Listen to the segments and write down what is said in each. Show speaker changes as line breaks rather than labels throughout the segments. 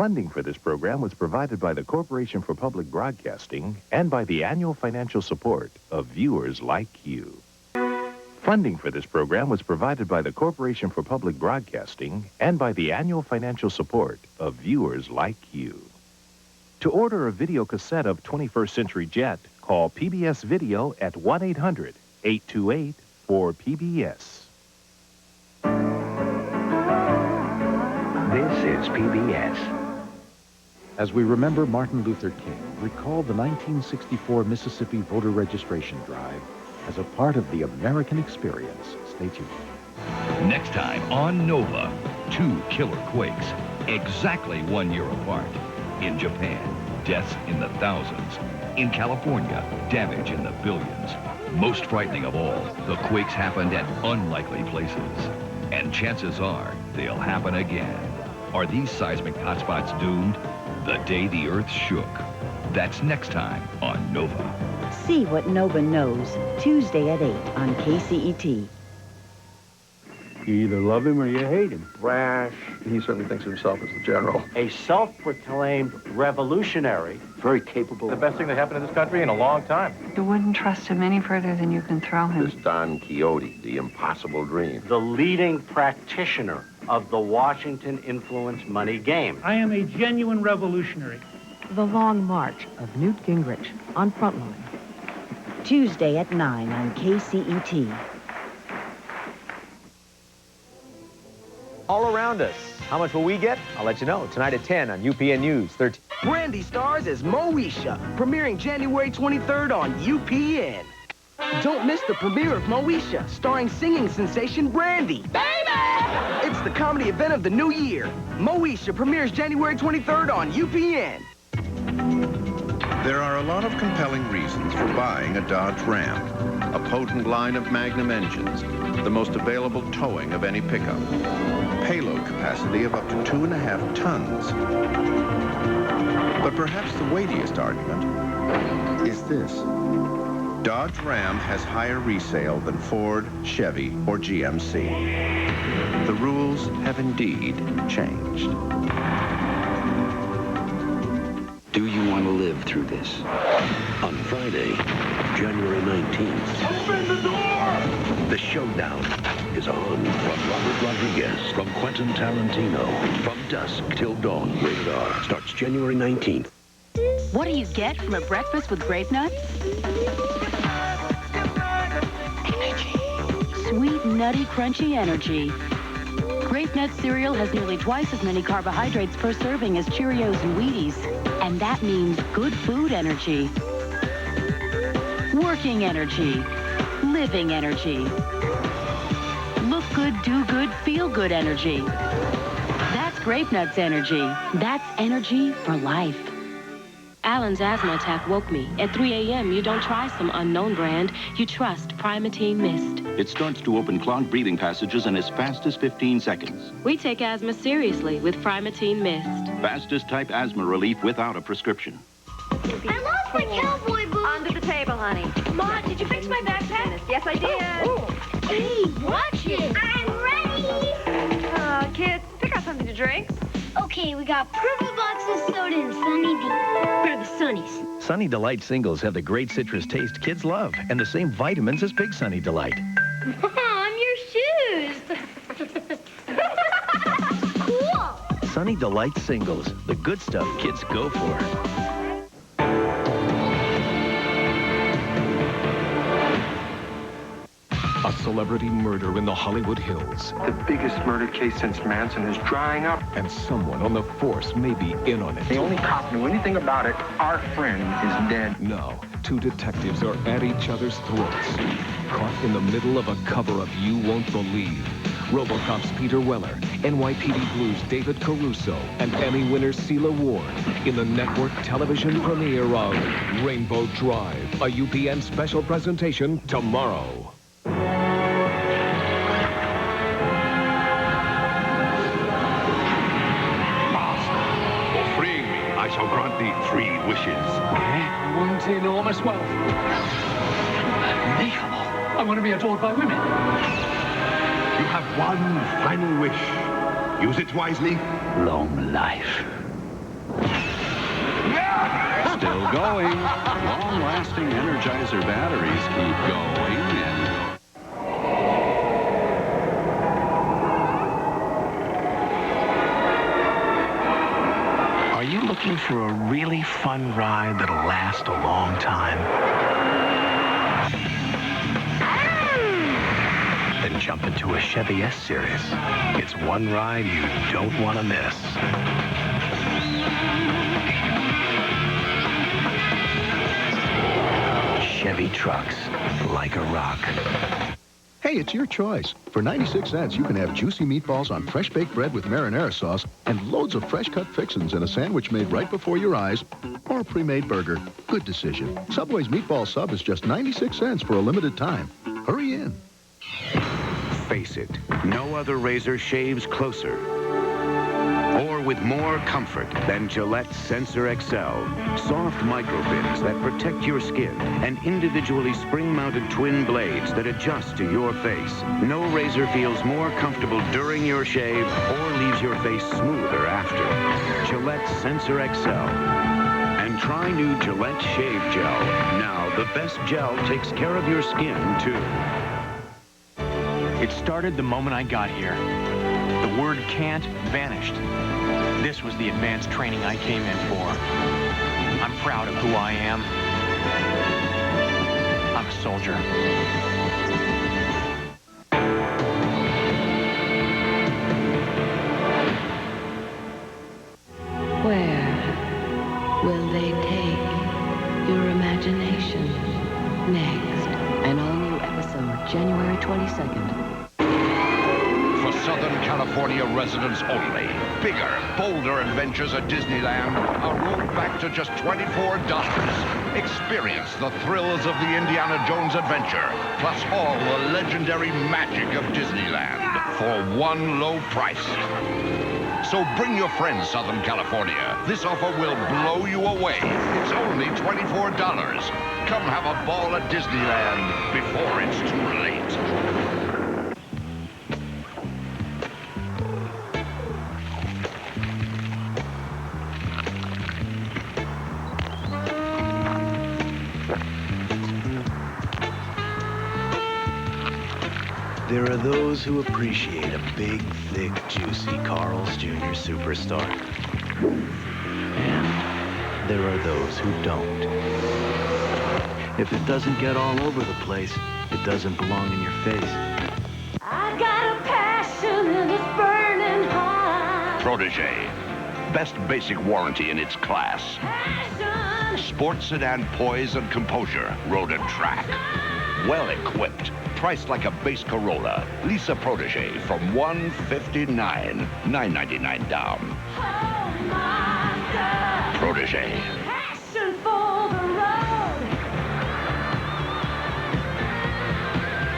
Funding for this program was provided by the Corporation for Public Broadcasting and by the annual financial support of viewers like you. Funding for this program was provided by the Corporation for Public Broadcasting and by the annual financial support of viewers like you. To order a video cassette of 21st Century Jet, call PBS Video at 1-800-828-4PBS.
This is PBS.
As we remember Martin Luther King, recall the 1964 Mississippi voter registration drive as a part of the American experience. Stay tuned.
Next time on Nova, 2 killer quakes, exactly 1 year apart. In Japan, deaths in the thousands. In California, damage in the billions. Most frightening of all, the quakes happened at unlikely places. And chances are they'll happen again. Are these seismic hotspots doomed? The day the Earth shook. That's next time on Nova.
See what Nova knows, Tuesday at 8 on KCET.
You either love him or you hate him.
Rash. He certainly thinks of himself as the general.
A self-proclaimed revolutionary.
Very capable.
The best thing that happened in this country in a long time.
You wouldn't trust him any further than you can throw him.
This Don Quixote, the impossible dream.
The leading practitioner of the Washington influence money game.
I am a genuine revolutionary.
The Long March of Newt Gingrich on Frontline. Tuesday at 9 on KCET.
All around us. How much will we get? I'll let you know tonight at 10 on UPN News 13.
Brandy stars as Moesha, premiering January 23rd on UPN. Don't miss the premiere of Moesha, starring singing sensation Brandy. Baby! It's the comedy event of the new year. Moesha premieres January 23rd on UPN.
There are a lot of compelling reasons for buying a Dodge Ram. A potent line of Magnum engines, the most available towing of any pickup, payload capacity of up to 2.5 tons. But perhaps the weightiest argument is this. Dodge Ram has higher resale than Ford, Chevy, or GMC. The rules have indeed changed.
Do you want to live through this? On Friday, January 19th.
Open the door!
The showdown is on. From Robert Rodriguez, from Quentin Tarantino, from dusk till dawn. Rated R. Starts January 19th.
What do you get from a breakfast with grape nuts? Energy. Sweet, nutty, crunchy energy. Grape Nut cereal has nearly twice as many carbohydrates per serving as Cheerios and Wheaties. And that means good food energy. Working energy. Living energy. Look good, do good, feel good energy. That's Grape Nuts energy. That's energy for life.
Alan's asthma attack woke me. At 3 a.m., you don't try some unknown brand. You trust Primatene Mist.
It starts to open clogged breathing passages in as fast as 15 seconds.
We take asthma seriously with Primatene Mist.
Fastest type asthma relief without a prescription.
I lost my cowboy boots.
Under the table, honey.
Ma, did you fix my backpack?
Yes, I did.
Oh. Hey, watch it. I'm ready.
Kids, pick out something to drink.
Okay, we got purple boxes, soda, and Sunny D. They're the Sunnies.
Sunny Delight singles have the great citrus taste kids love and the same vitamins as Big Sunny Delight.
Mom, your shoes. Cool.
Sunny Delight singles, the good stuff kids go for.
A celebrity murder in the Hollywood Hills.
The biggest murder case since Manson is drying up.
And someone on the force may be in on it.
The only cop knew anything about it. Our friend is dead.
Now, 2 detectives are at each other's throats. Caught in the middle of a cover-up you won't believe. RoboCop's Peter Weller, NYPD Blues' David Caruso, and Emmy winner Celia Ward in the network television premiere of Rainbow Drive, a UPN special presentation tomorrow.
I shall grant thee 3 wishes.
I want enormous wealth. I want to be adored by women.
You have one final wish. Use it wisely.
Long life.
Still going. Long-lasting Energizer batteries keep going and
Are you looking for a really fun ride that'll last a long time? Then jump into a Chevy S-Series. It's one ride you don't want to miss. Chevy trucks, like a rock.
Hey, it's your choice. For 96 cents, you can have juicy meatballs on fresh baked bread with marinara sauce and loads of fresh cut fixins in a sandwich made right before your eyes, or a pre-made burger. Good decision. Subway's meatball sub is just 96 cents for a limited time. Hurry in.
Face it, no other razor shaves closer or with more comfort than Gillette's Sensor XL. Soft microfibs that protect your skin and individually spring-mounted twin blades that adjust to your face. No razor feels more comfortable during your shave or leaves your face smoother after. Gillette's Sensor XL. And try new Gillette Shave Gel. Now, the best gel takes care of your skin, too.
It started the moment I got here. The word can't vanished. This was the advanced training I came in for. I'm proud of who I am. I'm a soldier.
Where will they take your imagination next? An all-new episode, January 22nd.
For Southern California residents only, bigger, bolder adventures at Disneyland are rolled back to just $24. Experience the thrills of the Indiana Jones adventure, plus all the legendary magic of Disneyland for one low price. So bring your friends, Southern California. This offer will blow you away. It's only $24. Come have a ball at Disneyland before it's too late.
There are those who appreciate a big, thick, juicy Carl's Jr. superstar. And there are those who don't. If it doesn't get all over the place, it doesn't belong in your face.
I got a passion and it's burning hot.
Protégé. Best basic warranty in its class.
Passion.
Sports sedan poise and composure. Road and track. Well equipped. Priced like a base Corolla. Lisa Protégé from $159, $999 down.
Oh my God.
Protégé.
Passion for the road.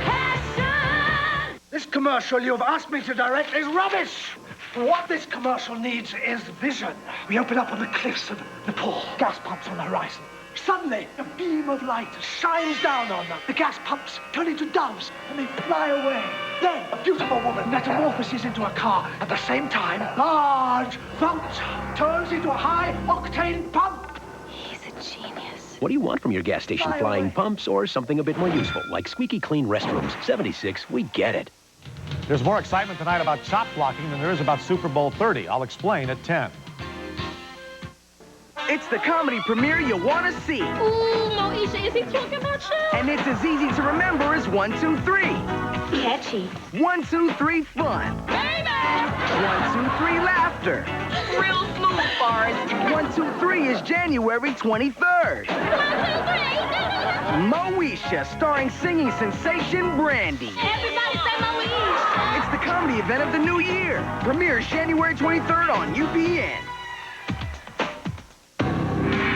Passion.
This commercial you've asked me to direct is rubbish. What this commercial needs is vision. We open up on the cliffs of Nepal. Gas pumps on the horizon. Suddenly, a beam of light shines down on them. The gas pumps turn into doves, and they fly away. Then, a beautiful woman metamorphoses into a car. At the same time, large vault turns into a high-octane pump.
He's a genius.
What do you want from your gas station? Flying pumps or something a bit more useful, like squeaky clean restrooms? 76, we get it.
There's more excitement tonight about chop blocking than there is about Super Bowl 30. I'll explain at 10.
It's the comedy premiere you want to see.
Ooh, Moesha, is he talking about you?
And it's as easy to remember as 1, 2, 3.
Catchy.
1, 2, 3, fun.
Baby!
1, 2, 3, laughter.
Real smooth, Forrest.
1, 2, 3 is January 23rd.
1, 2, 3.
Moesha, starring singing sensation Brandy.
Everybody say Moesha.
It's the comedy event of the new year. Premieres January 23rd on UPN.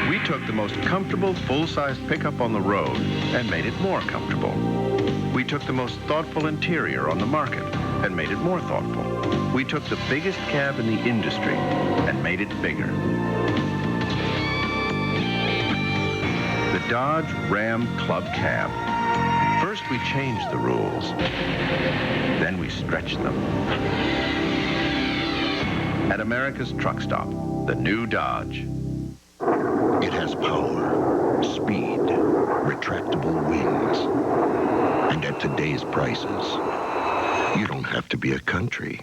We took the most comfortable full-sized pickup on the road and made it more comfortable. We took the most thoughtful interior on the market and made it more thoughtful. We took the biggest cab in the industry and made it bigger. The Dodge Ram Club Cab. First we changed the rules, then we stretched them. At America's truck stop,
The new Dodge. It has power, speed, retractable wings. And at today's prices, you don't have to be a country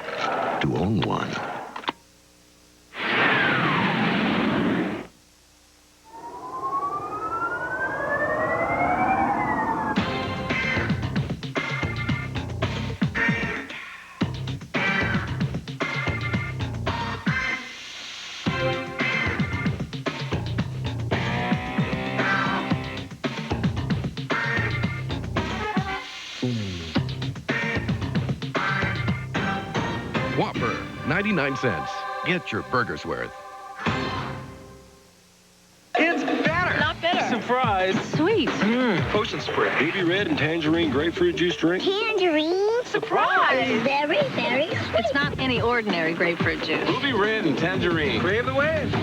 to own one.
Whopper, 99 cents. Get your burger's worth.
It's better.
Not better.
Surprise.
Sweet.
Potion spray. Baby red and tangerine grapefruit juice drink.
Tangerine.
Surprise.
Very, very sweet. It's not any ordinary grapefruit juice.
Ruby red and tangerine. Crave the wave.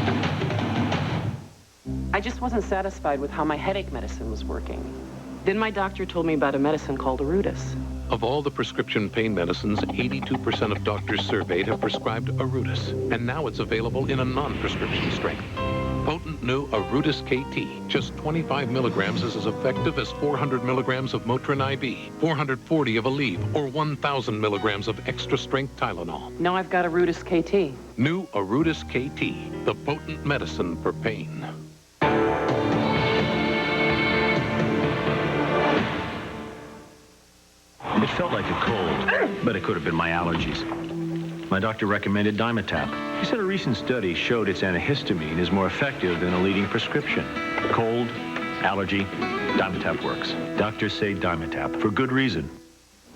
I just wasn't satisfied with how my headache medicine was working. Then my doctor told me about a medicine called Arudis.
Of all the prescription pain medicines, 82% of doctors surveyed have prescribed Arudis, and now it's available in a non-prescription strength. Potent new Arudis KT. Just 25 milligrams is as effective as 400 milligrams of Motrin IB, 440 of Aleve, or 1,000 milligrams of extra-strength Tylenol.
Now I've got Arudis KT.
New Arudis KT, the potent medicine for pain.
It felt like a cold, but it could have been my allergies. My doctor recommended Dimetapp. He said a recent study showed its antihistamine is more effective than a leading prescription. Cold, allergy, Dimetapp works. Doctors say Dimetapp for good reason.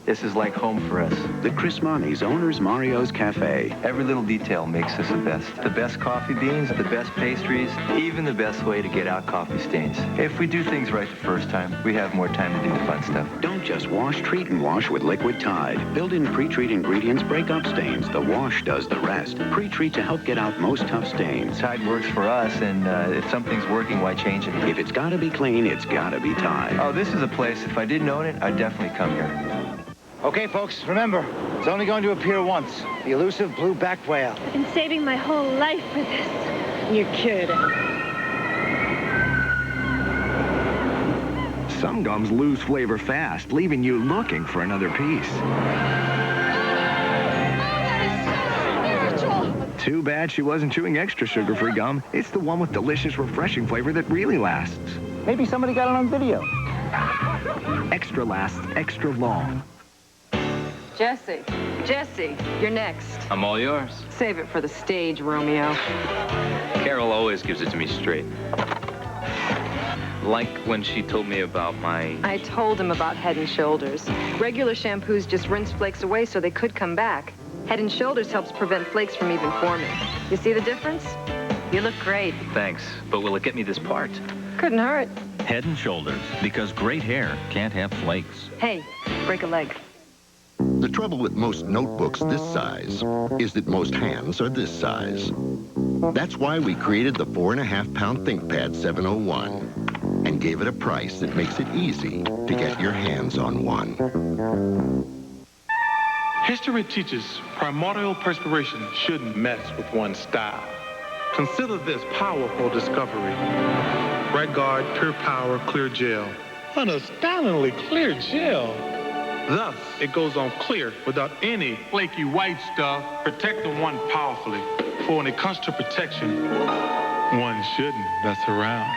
This is like home for us.
The Chris Monni's Owner's Mario's Cafe.
Every little detail makes us the best. The best coffee beans, the best pastries, even the best way to get out coffee stains. If we do things right the first time, we have more time to do the fun stuff.
Don't just wash, treat, and wash with Liquid Tide. Built-in pre-treat ingredients break up stains. The wash does the rest. Pre-treat to help get out most tough stains.
Tide works for us, and if something's working, why change it?
If it's got to be clean, it's got to be Tide.
Oh, this is a place, if I didn't own it, I'd definitely come here.
Okay, folks, remember, it's only going to appear once. The elusive blue-backed whale.
I've been saving my whole life for this. You're kidding.
Some gums lose flavor fast, leaving you looking for another piece. Too bad she wasn't chewing extra sugar-free gum. It's the one with delicious, refreshing flavor that really lasts.
Maybe somebody got it on video.
Extra lasts extra long.
Jesse, you're next.
I'm all yours.
Save it for the stage, Romeo.
Carol always gives it to me straight. Like when she told me about my...
I told him about Head & Shoulders. Regular shampoos just rinse flakes away so they could come back. Head & Shoulders helps prevent flakes from even forming. You see the difference? You look great.
Thanks, but will it get me this part?
Couldn't hurt.
Head & Shoulders, because great hair can't have flakes.
Hey, break a leg.
The trouble with most notebooks this size is that most hands are this size. That's why we created the 4.5-pound ThinkPad 701 and gave it a price that makes it easy to get your hands on one.
History teaches primordial perspiration shouldn't mess with one's style. Consider this powerful discovery. Right Guard Pure Power Clear Gel. An astoundingly clear gel. Thus, it goes on clear without any flaky white stuff, protecting one powerfully. For when it comes to protection, one shouldn't mess around.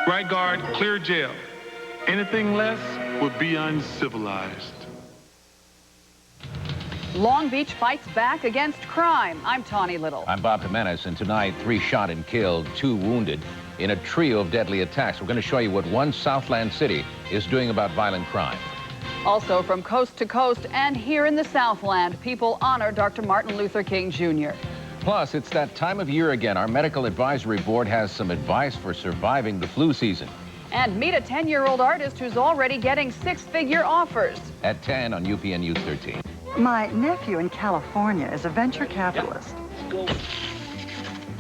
Right Guard Clear Gel. Anything less would be uncivilized.
Long Beach fights back against crime. I'm Tawny Little.
I'm Bob Jimenez, and tonight, 3 shot and killed, 2 wounded in a trio of deadly attacks. We're going to show you what one Southland city is doing about violent crime.
Also from coast to coast and here in the Southland, people honor Dr. Martin Luther King Jr.
Plus, it's that time of year again. Our medical advisory board has some advice for surviving the flu season.
And meet a 10-year-old artist who's already getting 6-figure offers.
At 10 on UPN Youth 13.
My nephew in California is a venture capitalist.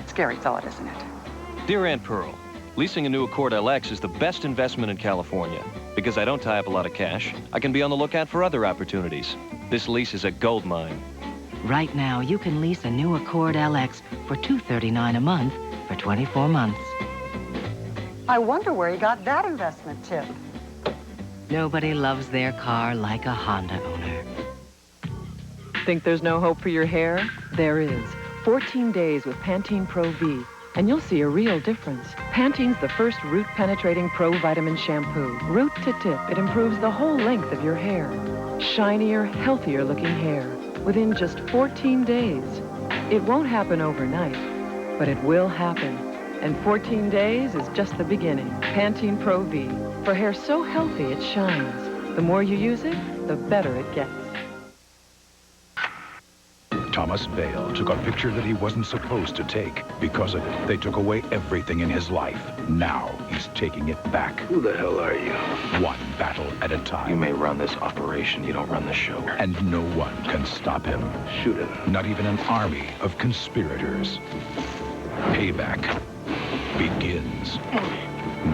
Scary thought, isn't it?
Dear Aunt Pearl, leasing a new Accord LX is the best investment in California. Because I don't tie up a lot of cash, I can be on the lookout for other opportunities. This lease is a gold mine.
Right now, you can lease a new Accord LX for $239 a month for 24 months.
I wonder where you got that investment tip.
Nobody loves their car like a Honda owner.
Think there's no hope for your hair? There is. 14 days with Pantene Pro V, and you'll see a real difference. Pantene's the first root-penetrating Pro Vitamin shampoo. Root to tip, it improves the whole length of your hair. Shinier, healthier-looking hair within just 14 days. It won't happen overnight, but it will happen. And 14 days is just the beginning. Pantene Pro V, for hair so healthy it shines. The more you use it, the better it gets.
Thomas Vale took a picture that he wasn't supposed to take. Because of it, they took away everything in his life. Now he's taking it back.
Who the hell are you?
One battle at a time.
You may run this operation, you don't run the show.
And no one can stop him.
Shoot him.
Not even an army of conspirators. Payback begins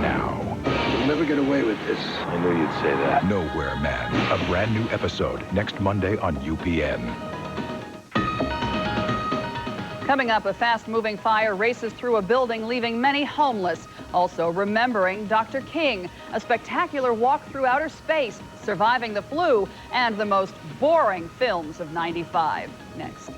now.
You'll never get away with this. I knew you'd say that.
Nowhere Man, a brand new episode next Monday on UPN.
Coming up, a fast-moving fire races through a building, leaving many homeless. Also remembering Dr. King, a spectacular walk through outer space, surviving the flu, and the most boring films of '95. Next.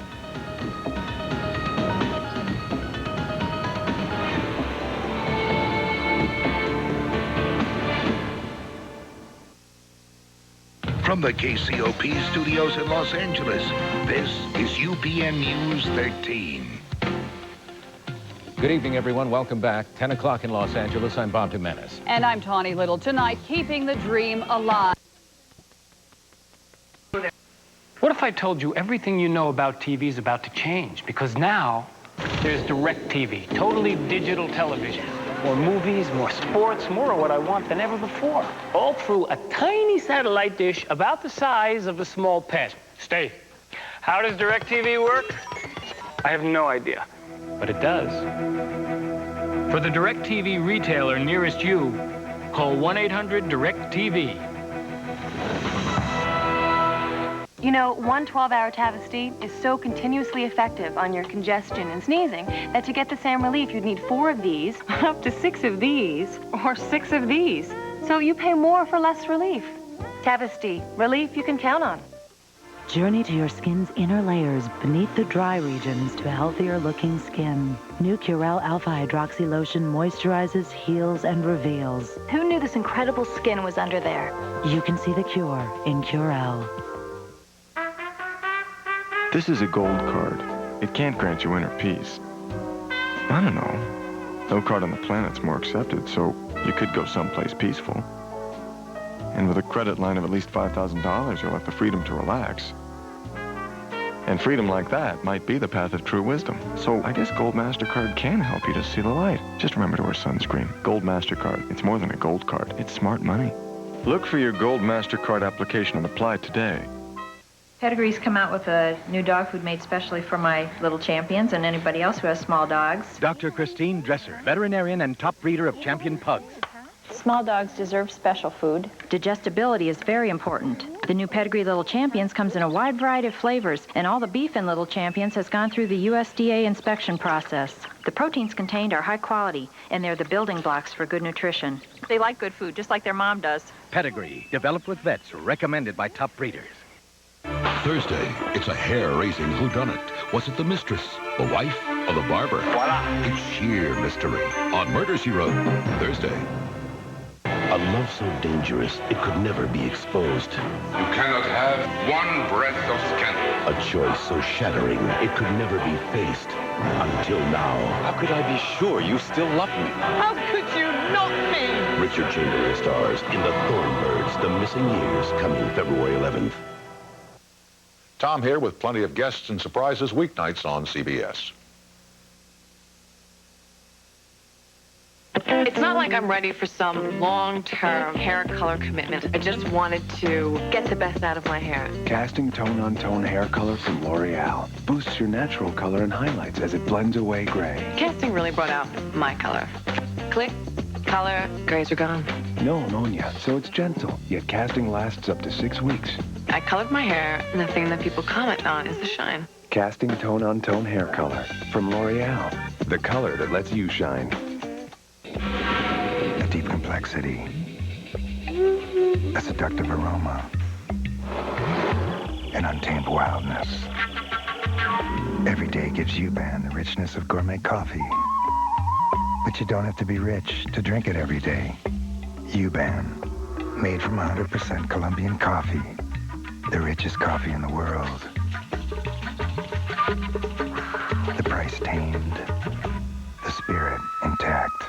From the KCOP studios in Los Angeles, this is UPN News 13.
Good evening, everyone. Welcome back. 10 o'clock in Los Angeles. I'm Bob Jimenez.
And I'm Tawny Little. Tonight, keeping the dream alive.
What if I told you everything you know about TV is about to change? Because now there's DirecTV, totally digital television. More movies, more sports, more of what I want than ever before. All through a tiny satellite dish about the size of a small pet. Stay. How does DirecTV work? I have no idea, but it does. For the DirecTV retailer nearest you, call 1-800-DirecTV.
You know, one 12-hour Tavesty is so continuously effective on your congestion and sneezing that to get the same relief, you'd need 4 of these, up to 6 of these, or 6 of these. So you pay more for less relief. Tavesty, relief you can count on.
Journey to your skin's inner layers beneath the dry regions to healthier-looking skin. New Curel Alpha Hydroxy Lotion moisturizes, heals, and reveals.
Who knew this incredible skin was under there?
You can see the cure in Curel.
This is a gold card. It can't grant you inner peace. I don't know. No card on the planet's more accepted, so you could go someplace peaceful. And with a credit line of at least $5,000, you'll have the freedom to relax. And freedom like that might be the path of true wisdom. So I guess Gold MasterCard can help you to see the light. Just remember to wear sunscreen. Gold MasterCard. It's more than a gold card. It's smart money. Look for your Gold MasterCard application and apply today.
Pedigree's come out with a new dog food made specially for my little champions and anybody else who has small dogs.
Dr. Christine Dresser, veterinarian and top breeder of champion pugs.
Small dogs deserve special food.
Digestibility is very important. The new Pedigree Little Champions comes in a wide variety of flavors, and all the beef in Little Champions has gone through the USDA inspection process. The proteins contained are high quality, and they're the building blocks for good nutrition. They like good food, just like their mom does.
Pedigree, developed with vets, recommended by top breeders.
Thursday, it's a hair-raising whodunit. Was it the mistress, the wife, or the barber? Voila! It's sheer mystery on Murder, She Wrote, Thursday.
A love so dangerous, it could never be exposed.
You cannot have one breath of scandal.
A choice so shattering, it could never be faced. Until now.
How could I be sure you still love me?
How could you not be?
Richard Chamberlain stars in The Thornbirds, The Missing Years, coming February 11th.
Tom here with plenty of guests and surprises weeknights on CBS.
It's not like I'm ready for some long-term hair color commitment. I just wanted to get the best out of my hair.
Casting tone-on-tone hair color from L'Oreal boosts your natural color and highlights as it blends away gray.
Casting really brought out my color. Click, color, grays are gone.
No ammonia, so it's gentle, yet casting lasts up to 6 weeks.
I colored my hair, and the thing that people comment on is the shine.
Casting tone-on-tone hair color from L'Oreal. The color that lets you shine.
A deep complexity. A seductive aroma. An untamed wildness. Every day gives UPN the richness of gourmet coffee. But you don't have to be rich to drink it every day. UPN, made from 100% Colombian coffee. The richest coffee in the world. The price tamed. The spirit intact.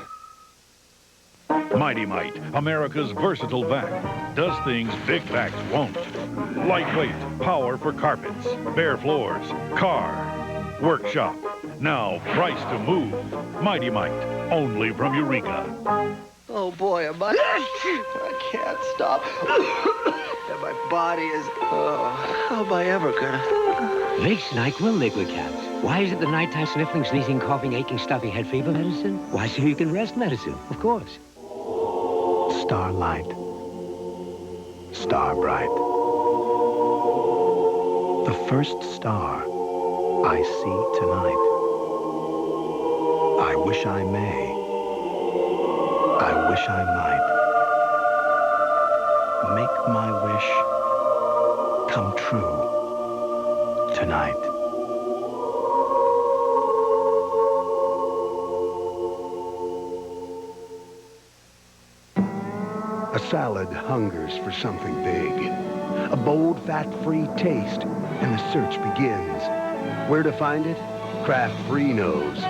Mighty Might, America's versatile vac. Does things big vacs won't. Lightweight, power for carpets, bare floors, car, workshop. Now price to move. Mighty Might, only from Eureka.
Oh boy, I can't stop. And my body is, how am I ever gonna?
Vicks NyQuil Liquid Caps. Why is it the nighttime sniffling, sneezing, coughing, aching, stuffy head fever medicine? Why, so you can rest medicine, of course.
Starlight. Star bright. The first star I see tonight. I wish I may. I wish I might. Make my wish come true tonight. A salad hungers for something big. A bold, fat-free taste, and the search begins. Where to find it? Kraft-Free knows.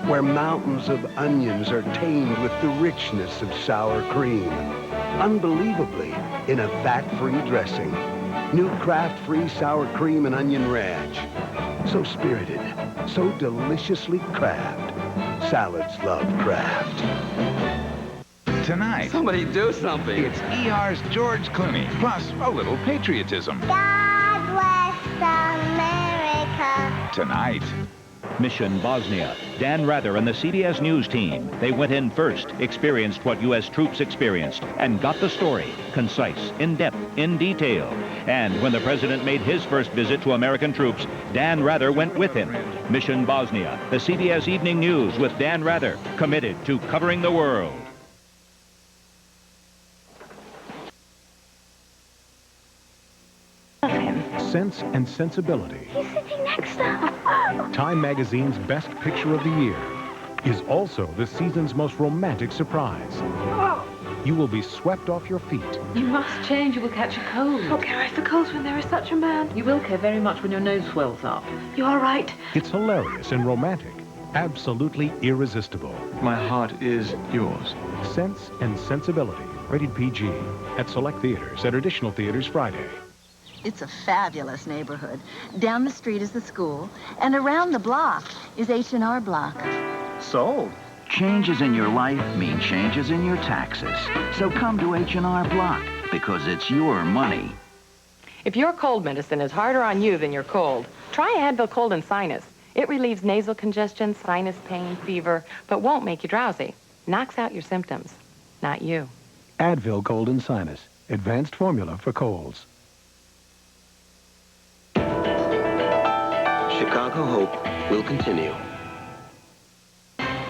Where mountains of onions are tamed with the richness of sour cream. Unbelievably, in a fat-free dressing. New Kraft-Free sour cream and onion ranch. So spirited, so deliciously Kraft. Salads love Kraft.
Tonight.
Somebody do something.
It's ER's George Clooney, plus a little patriotism.
God bless America.
Tonight.
Mission Bosnia. Dan Rather and the CBS News team. They went in first, experienced what U.S. troops experienced, and got the story. Concise, in-depth, in detail. And when the president made his first visit to American troops, Dan Rather went with him. Mission Bosnia. The CBS Evening News with Dan Rather, committed to covering the world.
Sense and Sensibility.
He's sitting next to him.
Time Magazine's Best Picture of the Year is also the season's most romantic surprise. You will be swept off your feet.
You must change, you will catch a cold.
Don't care for colds when there is such a man.
You will care very much when your nose swells up.
You all right?
It's hilarious and romantic. Absolutely irresistible.
My heart is yours.
Sense and Sensibility. Rated PG. At select theaters and additional theaters Friday.
It's a fabulous neighborhood. Down the street is the school, and around the block is H&R Block.
Sold. Changes in your life mean changes in your taxes. So come to H&R Block, because it's your money.
If your cold medicine is harder on you than your cold, try Advil Cold and Sinus. It relieves nasal congestion, sinus pain, fever, but won't make you drowsy. Knocks out your symptoms, not you.
Advil Cold and Sinus. Advanced formula for colds.
Chicago Hope will continue.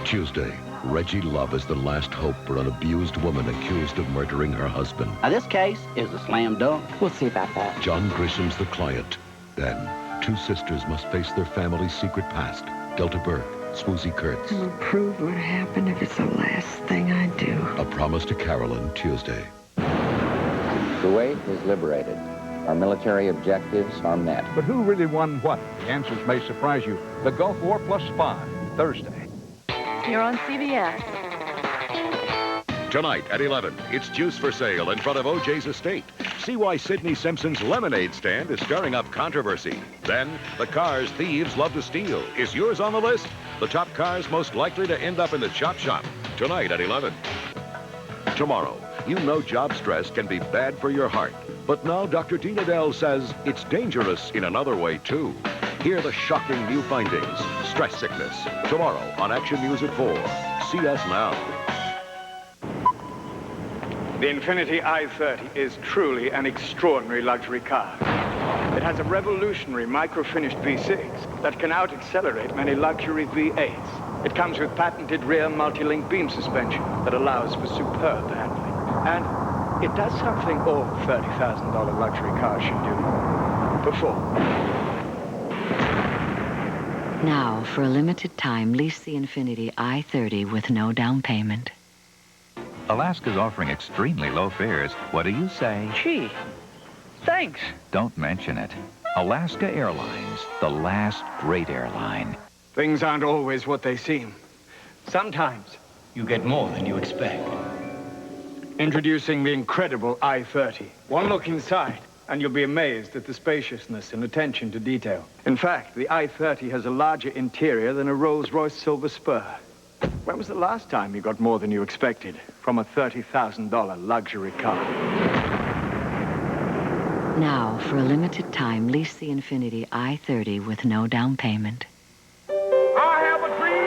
Tuesday, Reggie Love is the last hope for an abused woman accused of murdering her husband.
Now, this case is a slam dunk.
We'll see about that.
John Grisham's the client. Then, two sisters must face their family's secret past. Delta Burke, Swoozie Kurtz.
It'll prove what happened if it's the last thing I do.
A Promise to Carolyn, Tuesday.
Kuwait is liberated. Our military objectives are met.
But who really won what? The answers may surprise you. The Gulf War plus Spy, Thursday.
You're on CBS.
Tonight at 11, it's juice for sale in front of O.J.'s estate. See why Sidney Simpson's lemonade stand is stirring up controversy. Then, the cars thieves love to steal. Is yours on the list? The top cars most likely to end up in the chop shop. Tonight at 11. Tomorrow, you know job stress can be bad for your heart. But now Dr. Tina Dell says it's dangerous in another way, too. Hear the shocking new findings. Stress sickness. Tomorrow on Action News at 4. See us now.
The Infiniti i30 is truly an extraordinary luxury car. It has a revolutionary micro-finished V6 that can out-accelerate many luxury V8s. It comes with patented rear multi-link beam suspension that allows for superb handling. And it does something all $30,000 luxury cars should do. Perform.
Now, for a limited time, lease the Infiniti i30 with no down payment.
Alaska's offering extremely low fares. What do you say?
Gee, thanks.
Don't mention it. Alaska Airlines, the last great airline.
Things aren't always what they seem. Sometimes you get more than you expect. Introducing the incredible i30. One look inside, and you'll be amazed at the spaciousness and attention to detail. In fact, the i30 has a larger interior than a Rolls-Royce Silver Spur. When was the last time you got more than you expected from a $30,000 luxury car?
Now, for a limited time, lease the Infiniti i30 with no down payment.
I have a dream!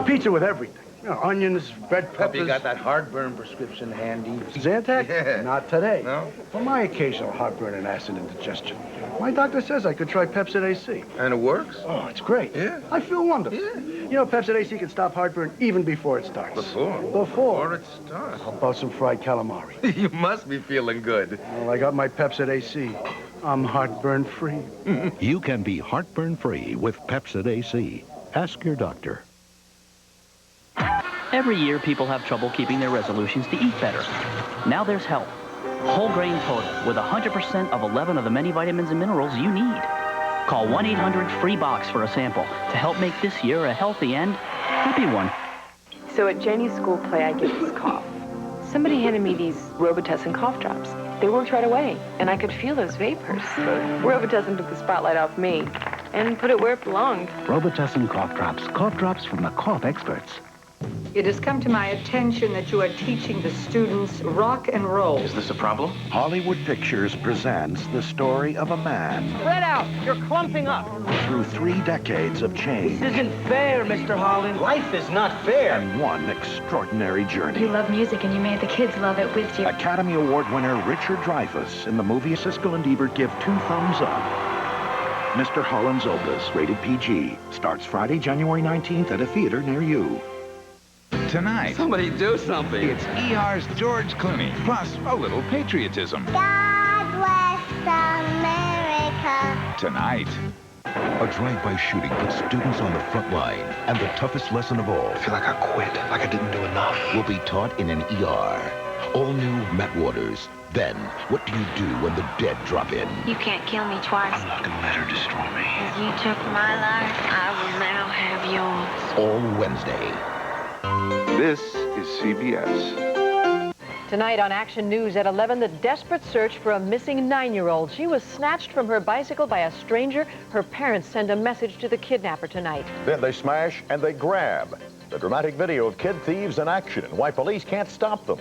Pizza with everything. You know, onions, red peppers.
Hope you got that heartburn prescription handy.
Zantac?
Yeah.
Not today.
No?
For my occasional heartburn and acid indigestion. My doctor says I could try Pepsid AC.
And it works?
Oh, it's great.
Yeah.
I feel wonderful.
Yeah.
You know, Pepsid AC can stop heartburn even before it starts.
Before?
Before
it starts.
How about some fried calamari?
You must be feeling good.
Well, I got my Pepsid AC. I'm heartburn free.
You can be heartburn free with Pepsid AC. Ask your doctor.
Every year, people have trouble keeping their resolutions to eat better. Now there's help. Whole grain total with 100% of 11 of the many vitamins and minerals you need. Call 1-800-FREE-BOX for a sample to help make this year a healthy and happy one.
So at Jenny's school play, I get this cough. Somebody handed me these Robitussin cough drops. They worked right away, and I could feel those vapors. But Robitussin took the spotlight off me and put it where it belonged.
Robitussin cough drops from the cough experts.
It has come to my attention that you are teaching the students rock and roll.
Is this a problem?
Hollywood Pictures presents the story of a man
Spread out! You're clumping up!
through 3 decades of change.
This isn't fair, Mr. Holland. Life is not fair.
And one extraordinary journey.
You love music and you made the kids love it with you.
Academy Award winner Richard Dreyfuss in the movie Siskel and Ebert give 2 thumbs up. Mr. Holland's Opus, rated PG, starts Friday, January 19th at a theater near you.
Tonight.
Somebody do something.
It's ER's George Clooney, plus a little patriotism.
God bless America.
Tonight.
A drive-by shooting puts students on the front line, and the toughest lesson of all,
I feel like I quit, like I didn't do enough.
will be taught in an ER. All new Matt Waters. Then, what do you do when the dead drop in?
You can't kill me twice.
I'm not gonna let her destroy me.
As you took my life, I will now have yours.
All Wednesday.
This is CBS.
Tonight on Action News at 11, the desperate search for a missing 9-year-old. She was snatched from her bicycle by a stranger. Her parents send a message to the kidnapper tonight.
Then they smash and they grab. The dramatic video of kid thieves in action and why police can't stop them.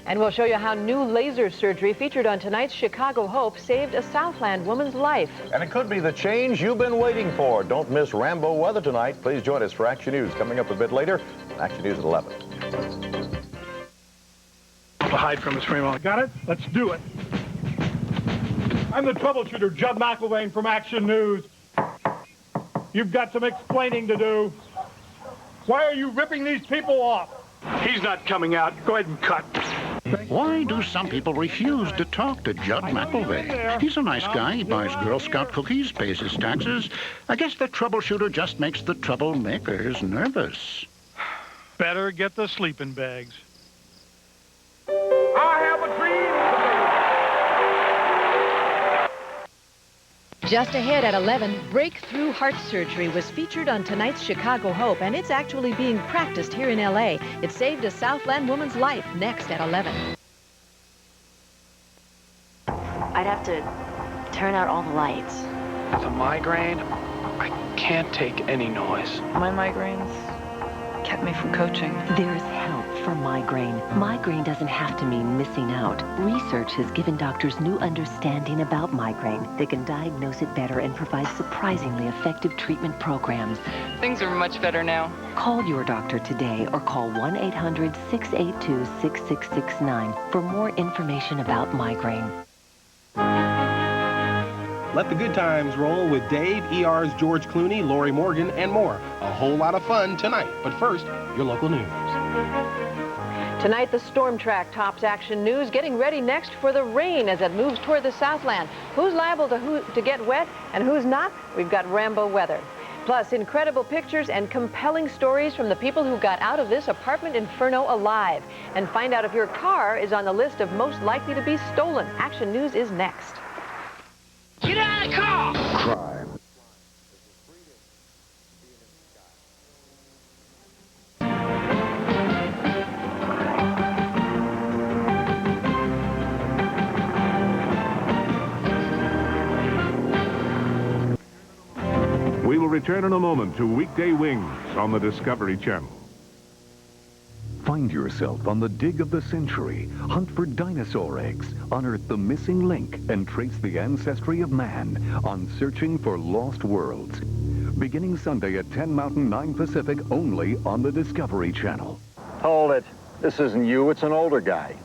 And we'll show you how new laser surgery featured on tonight's Chicago Hope saved a Southland woman's life.
And it could be the change you've been waiting for. Don't miss Rambo weather tonight. Please join us for Action News coming up a bit later. Action News at 11.
To hide from us, Fremont. Got it? Let's do it.
I'm the troubleshooter, Judd McElvain from Action News. You've got some explaining to do. Why are you ripping these people off?
He's not coming out. Go ahead and cut.
Why do some people refuse to talk to Judd McElvain? He's a nice guy. He buys Girl Scout cookies, pays his taxes. I guess the troubleshooter just makes the troublemakers nervous.
Better get the sleeping bags.
I have a dream.
Just ahead at 11, breakthrough heart surgery was featured on tonight's Chicago Hope, and it's actually being practiced here in L.A. It saved a Southland woman's life. Next at 11.
I'd have to turn out all the lights.
With a migraine, I can't take any noise.
My migraines
kept me from coaching.
There's help for migraine. Migraine doesn't have to mean missing out. Research has given doctors new understanding about migraine. They can diagnose it better and provide surprisingly effective treatment programs.
Things are much better now.
Call your doctor today or call 1-800-682-6669 for more information about migraine.
Let the good times roll with Dave, ER's George Clooney, Lori Morgan, and more. A whole lot of fun tonight. But first, your local news.
Tonight, the storm track tops Action News, getting ready next for the rain as it moves toward the Southland. Who's liable to get wet and who's not? We've got Rambo weather. Plus, incredible pictures and compelling stories from the people who got out of this apartment inferno alive. And find out if your car is on the list of most likely to be stolen. Action News is next.
Get out of the car!
Crime.
We will return in a moment to Weekday Wings on the Discovery Channel.
Find yourself on the dig of the century. Hunt for dinosaur eggs, unearth the missing link, and trace the ancestry of man on Searching for Lost Worlds. Beginning Sunday at 10 Mountain, 9 Pacific, only on the Discovery Channel.
Hold it. This isn't you, it's an older guy.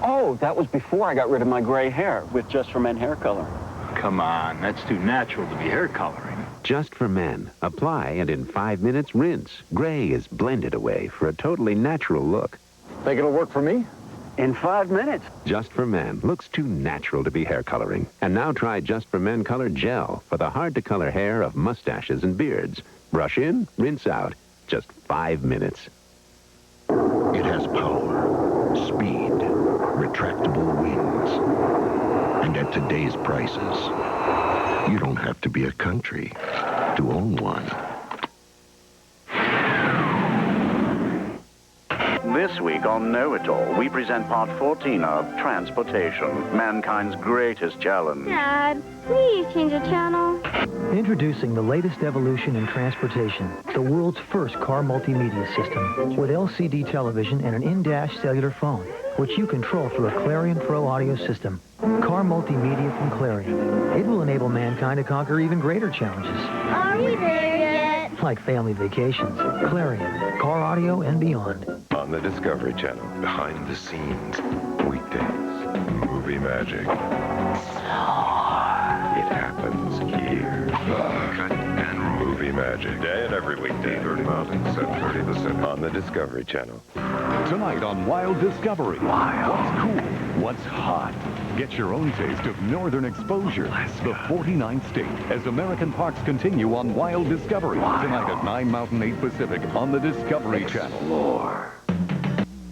Oh, that was before I got rid of my gray hair with Just for Men hair color.
Come on, that's too natural to be hair coloring.
Just for Men. Apply and in 5 minutes rinse. Gray is blended away for a totally natural look.
Think it'll work for me?
In 5 minutes.
Just for Men looks too natural to be hair coloring. And now try Just for Men Color Gel for the hard-to-color hair of mustaches and beards. Brush in, rinse out. Just 5 minutes.
It has power, speed, retractable wings. And at today's prices, you don't have to be a country to own one.
This week on Know It All, we present part 14 of Transportation, mankind's greatest challenge.
Dad, please change the channel.
Introducing the latest evolution in transportation, the world's first car multimedia system with LCD television and an in-dash cellular phone, which you control through a Clarion Pro audio system. Car multimedia from Clarion. It will enable mankind to conquer even greater challenges.
Are we there yet?
Like family vacations, Clarion, car audio, and beyond.
On the Discovery Channel, behind the scenes, weekdays, movie magic. It happens here. Cut and roll. Movie magic. Day and every weekday, 30 Mountain, 7:30 Pacific. On the Discovery Channel.
Tonight on Wild Discovery. What's cool? What's hot? Get your own taste of northern exposure. The 49th state as American parks continue on Wild Discovery. Tonight at 9 Mountain, 8 Pacific on the Discovery Channel.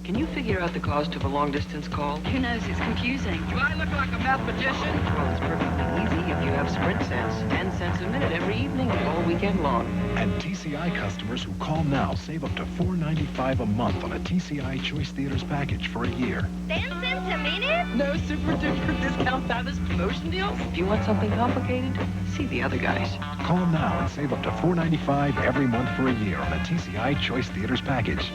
Can you figure out the cost of a long-distance call?
Who knows? It's confusing.
Do I look like a mathematician? Well, it's perfectly easy if you have Sprint cents. 10 cents a minute every evening and all weekend long.
And TCI customers who call now save up to $4.95 a month on a TCI Choice Theaters package for a year.
10 cents a minute?
No super-duper discount fabulous promotion deals? If you want something complicated, see the other guys.
Call now and save up to $4.95 every month for a year on a TCI Choice Theaters package.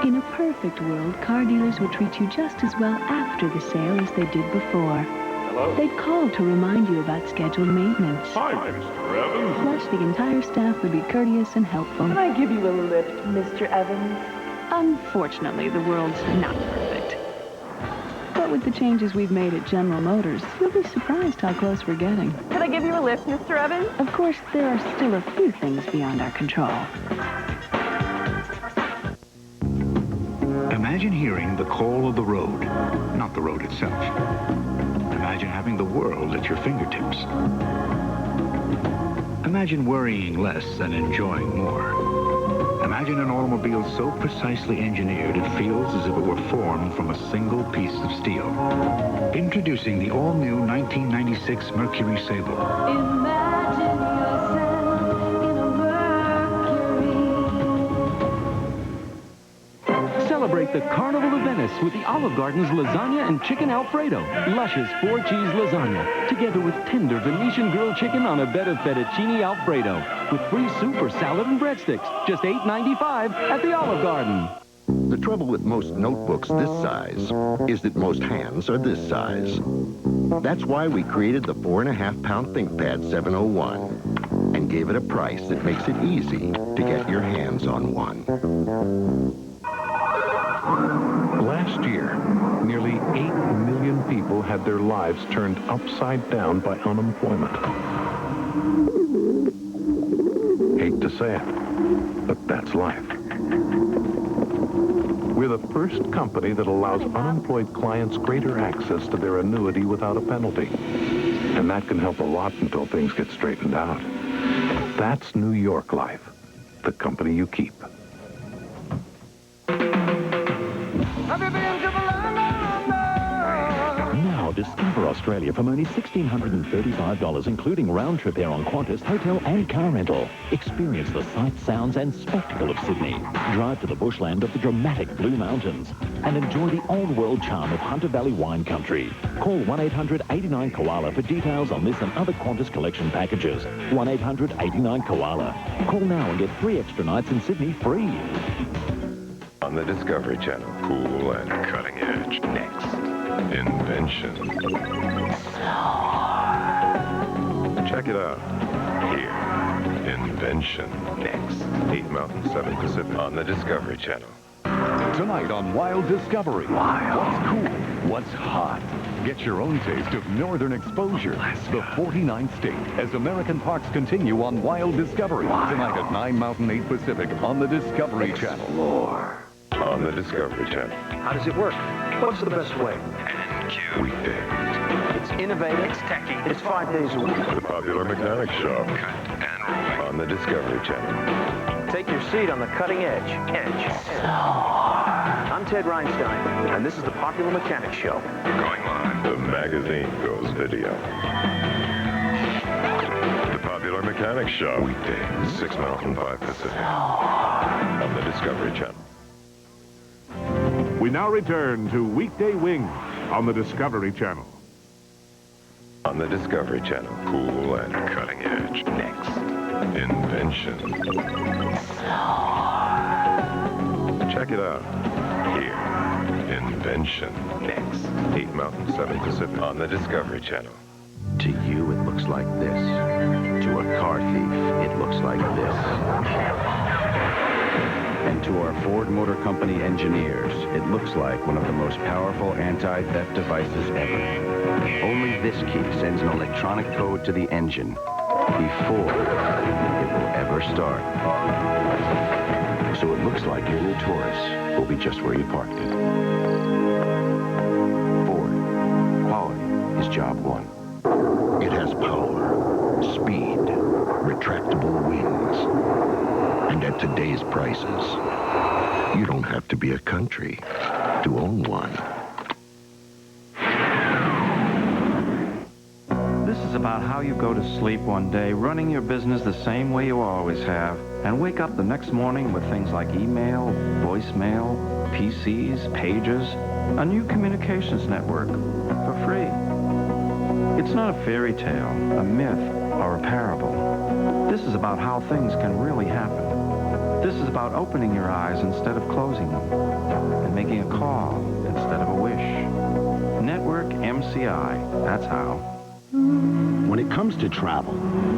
In a perfect world, car dealers would treat you just as well after the sale as they did before.
Hello?
They'd call to remind you about scheduled maintenance.
Hi, Mr. Evans.
Plus, the entire staff would be courteous and helpful.
Can I give you a lift, Mr. Evans?
Unfortunately, the world's not perfect. But with the changes we've made at General Motors, you'll be surprised how close we're getting.
Can I give you a lift, Mr. Evans?
Of course, there are still a few things beyond our control.
Imagine hearing the call of the road, not the road itself. Imagine having the world at your fingertips. Imagine worrying less and enjoying more. Imagine an automobile so precisely engineered it feels as if it were formed from a single piece of steel. Introducing the all-new 1996 Mercury Sable.
Imagine yourself in a Mercury.
Celebrate the Carnival of Venice with the Olive Garden's lasagna and chicken Alfredo. Luscious 4-cheese lasagna, together with tender Venetian grilled chicken on a bed of fettuccine Alfredo. with free soup or salad and breadsticks. Just $8.95 at the Olive Garden.
The trouble with most notebooks this size is that most hands are this size. That's why we created the 4.5-pound ThinkPad 701 and gave it a price that makes it easy to get your hands on one.
Last year, nearly 8 million people had their lives turned upside down by unemployment. Hate to say it, but that's life. We're the first company that allows unemployed clients greater access to their annuity without a penalty. And that can help a lot until things get straightened out. That's New York Life, the company you keep.
Now discover Australia from only $1,635, including round-trip air on Qantas, hotel and car rental. Experience the sights, sounds and spectacle of Sydney. Drive to the bushland of the dramatic Blue Mountains and enjoy the old-world charm of Hunter Valley wine country. Call 1-800-89-KOALA for details on this and other Qantas collection packages. 1-800-89-KOALA. Call now and get 3 extra nights in Sydney free.
On the Discovery Channel, cool and cutting edge. Next, invention. Check it out. Here, invention. Next, 8 Mountain, 7 Pacific. On the Discovery Channel.
Tonight on Wild Discovery. What's cool? What's hot? Get your own taste of northern exposure. The 49th state as American parks continue on Wild Discovery. Tonight at 9 Mountain, 8 Pacific on the Discovery Channel.
On the Discovery Channel.
How does it work? What's the best way?
Weekdays.
It's innovative. It's techy. It's 5 days a week.
The Popular Mechanics Show. On the Discovery Channel.
Take your seat on the cutting edge. I'm Ted Reinstein, and this is the Popular Mechanics Show.
Going live. The magazine goes video. The Popular Mechanics Show. Weekdays, 6 Mountain, 5 Pacific. On the Discovery Channel.
We now return to Weekday Wings on the Discovery Channel.
On the Discovery Channel, cool and cutting edge. Next, invention. Check it out. Here, invention. Next, 8 Mountain, 7 Pacific. On the Discovery Channel.
To you, it looks like this. To a car thief, it looks like this. And to our Ford Motor Company engineers, it looks like one of the most powerful anti-theft devices ever. Only this key sends an electronic code to the engine before it will ever start. So it looks like your new Taurus will be just where you parked it. Ford. Quality is job one. It has power, speed, retractable wings. And at today's prices, you don't have to be a country to own one.
This is about how you go to sleep one day, running your business the same way you always have, and wake up the next morning with things like email, voicemail, PCs, pages, a new communications network for free. It's not a fairy tale, a myth, or a parable. This is about how things can really happen. This is about opening your eyes instead of closing them, and making a call instead of a wish. Network MCI, that's how.
When it comes to travel,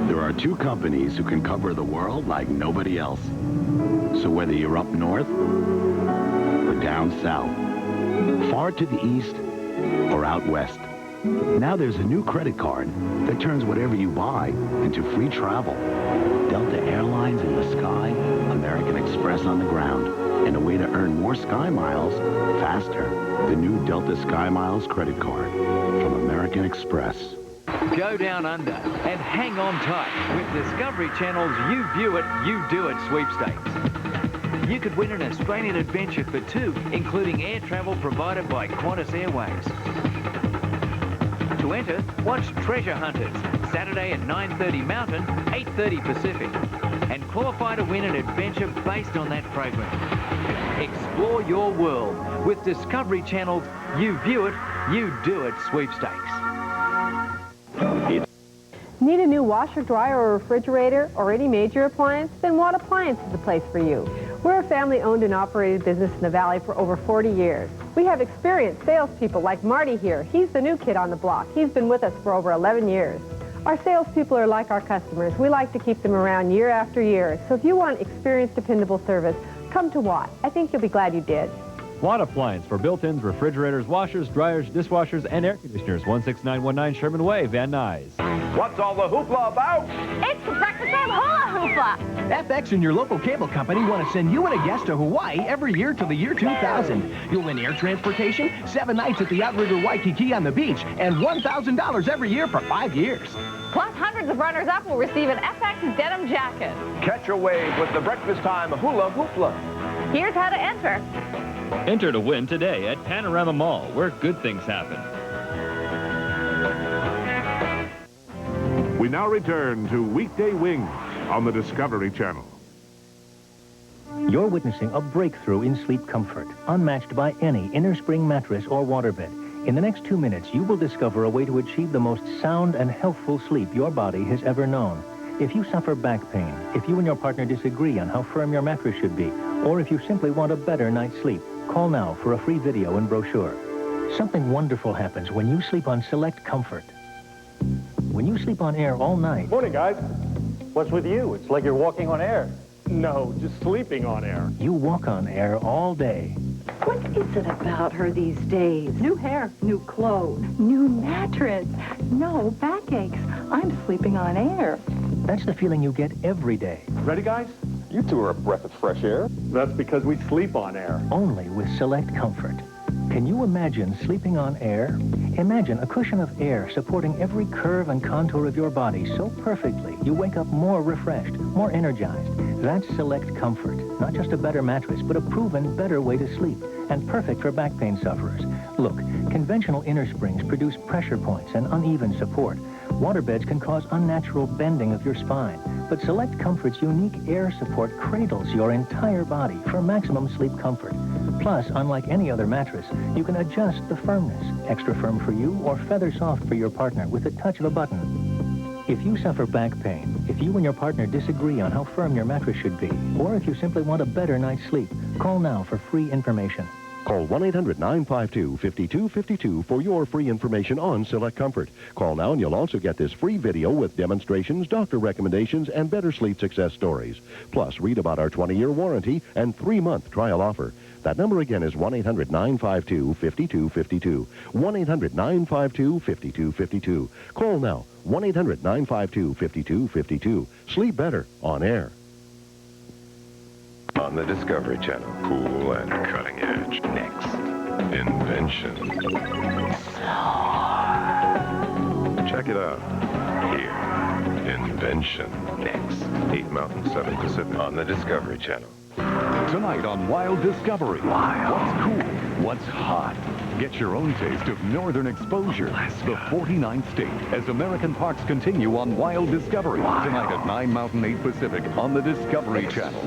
there are 2 companies who can cover the world like nobody else. So whether you're up north or down south, far to the east or out west, now there's a new credit card that turns whatever you buy into free travel. Delta Airlines in the sky, American Express on the ground, and a way to earn more Sky Miles faster. The new Delta Sky Miles credit card from American Express.
Go down under and hang on tight with Discovery Channel's You View It, You Do It sweepstakes. You could win an Australian adventure for 2, including air travel provided by Qantas Airways. To enter, watch Treasure Hunters, Saturday at 9:30 Mountain, 8:30 Pacific, and qualify to win an adventure based on that program. Explore your world with Discovery Channel's You View It, You Do It sweepstakes.
Need a new washer, dryer, or refrigerator, or any major appliance? Then Watt Appliance is the place for you. We're a family-owned and operated business in the Valley for over 40 years. We have experienced salespeople like Marty here. He's the new kid on the block. He's been with us for over 11 years. Our salespeople are like our customers. We like to keep them around year after year. So if you want experienced, dependable service, come to Watt. I think you'll be glad you did.
Watt Appliance for built-ins, refrigerators, washers, dryers, dishwashers, and air conditioners. 16919 Sherman Way, Van Nuys.
What's all the hoopla about?
It's the Breakfast Time Hula Hoopla.
FX and your local cable company want to send you and a guest to Hawaii every year till the year 2000. You'll win air transportation, 7 nights at the Outrigger Waikiki on the beach, and $1,000 every year for 5 years.
Plus, hundreds of runners-up will receive an FX denim jacket.
Catch a wave with the Breakfast Time Hula Hoopla.
Here's how to enter.
Enter to win today at Panorama Mall, where good things happen.
We now return to Weekday Wings on the Discovery Channel.
You're witnessing a breakthrough in sleep comfort, unmatched by any innerspring mattress or waterbed. In the next 2 minutes, you will discover a way to achieve the most sound and healthful sleep your body has ever known. If you suffer back pain, if you and your partner disagree on how firm your mattress should be, or if you simply want a better night's sleep, call now for a free video and brochure. Something wonderful happens when you sleep on Select Comfort. When you sleep on air all night...
Morning, guys. What's with you? It's like you're walking on air. No, just sleeping on air.
You walk on air all day.
What is it about her these days? New hair, new clothes, new mattress, no backaches. I'm sleeping on air.
That's the feeling you get every day.
Ready, guys? You two are a breath of fresh air. That's because we sleep on air.
Only with Select Comfort. Can you imagine sleeping on air? Imagine a cushion of air supporting every curve and contour of your body so perfectly you wake up more refreshed, more energized. That's Select Comfort. Not just a better mattress, but a proven better way to sleep, and perfect for back pain sufferers. Look, conventional innersprings produce pressure points and uneven support. Waterbeds can cause unnatural bending of your spine, but Select Comfort's unique air support cradles your entire body for maximum sleep comfort. Plus, unlike any other mattress, you can adjust the firmness, extra firm for you or feather soft for your partner with the touch of a button. If you suffer back pain, if you and your partner disagree on how firm your mattress should be, or if you simply want a better night's sleep, call now for free information.
Call 1-800-952-5252 for your free information on Select Comfort. Call now and you'll also get this free video with demonstrations, doctor recommendations, and better sleep success stories. Plus, read about our 20-year warranty and 3-month trial offer. That number again is 1-800-952-5252. 1-800-952-5252. Call now. 1-800-952-5252. Sleep better on air.
On the Discovery Channel, cool and cutting edge. Next, invention. Check it out. Here, invention. Next, 8 Mountain, 7 Pacific. On the Discovery Channel.
Tonight on Wild Discovery. Wild. What's cool? What's hot? Get your own taste of northern exposure. The 49th state as American parks continue on Wild Discovery. Tonight at 9 Mountain, 8 Pacific on the Discovery Channel.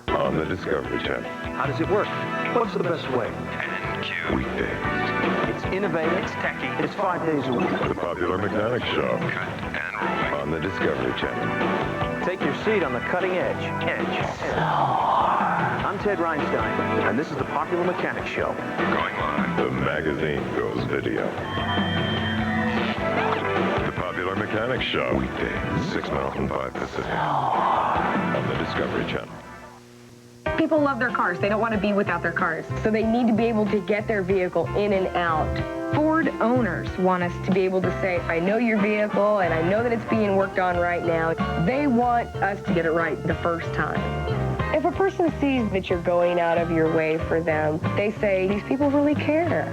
On the Discovery Channel.
How does it work? What's the best way?
NQ. Weekdays.
It's innovative. It's techy. It's 5 days a week.
The Popular Mechanic Show. Cut and rolling. On the Discovery Channel.
Take your seat on the cutting edge. I'm Ted Reinstein, and this is the Popular Mechanic Show.
Going live. The magazine goes video. The Popular Mechanic Show. Weekdays, 6 Mountain, 5 Pacific. On the Discovery Channel.
People love their cars. They don't want to be without their cars. So they need to be able to get their vehicle in and out. Ford owners want us to be able to say, I know your vehicle and I know that it's being worked on right now. They want us to get it right the first time. If a person sees that you're going out of your way for them, they say, these people really care.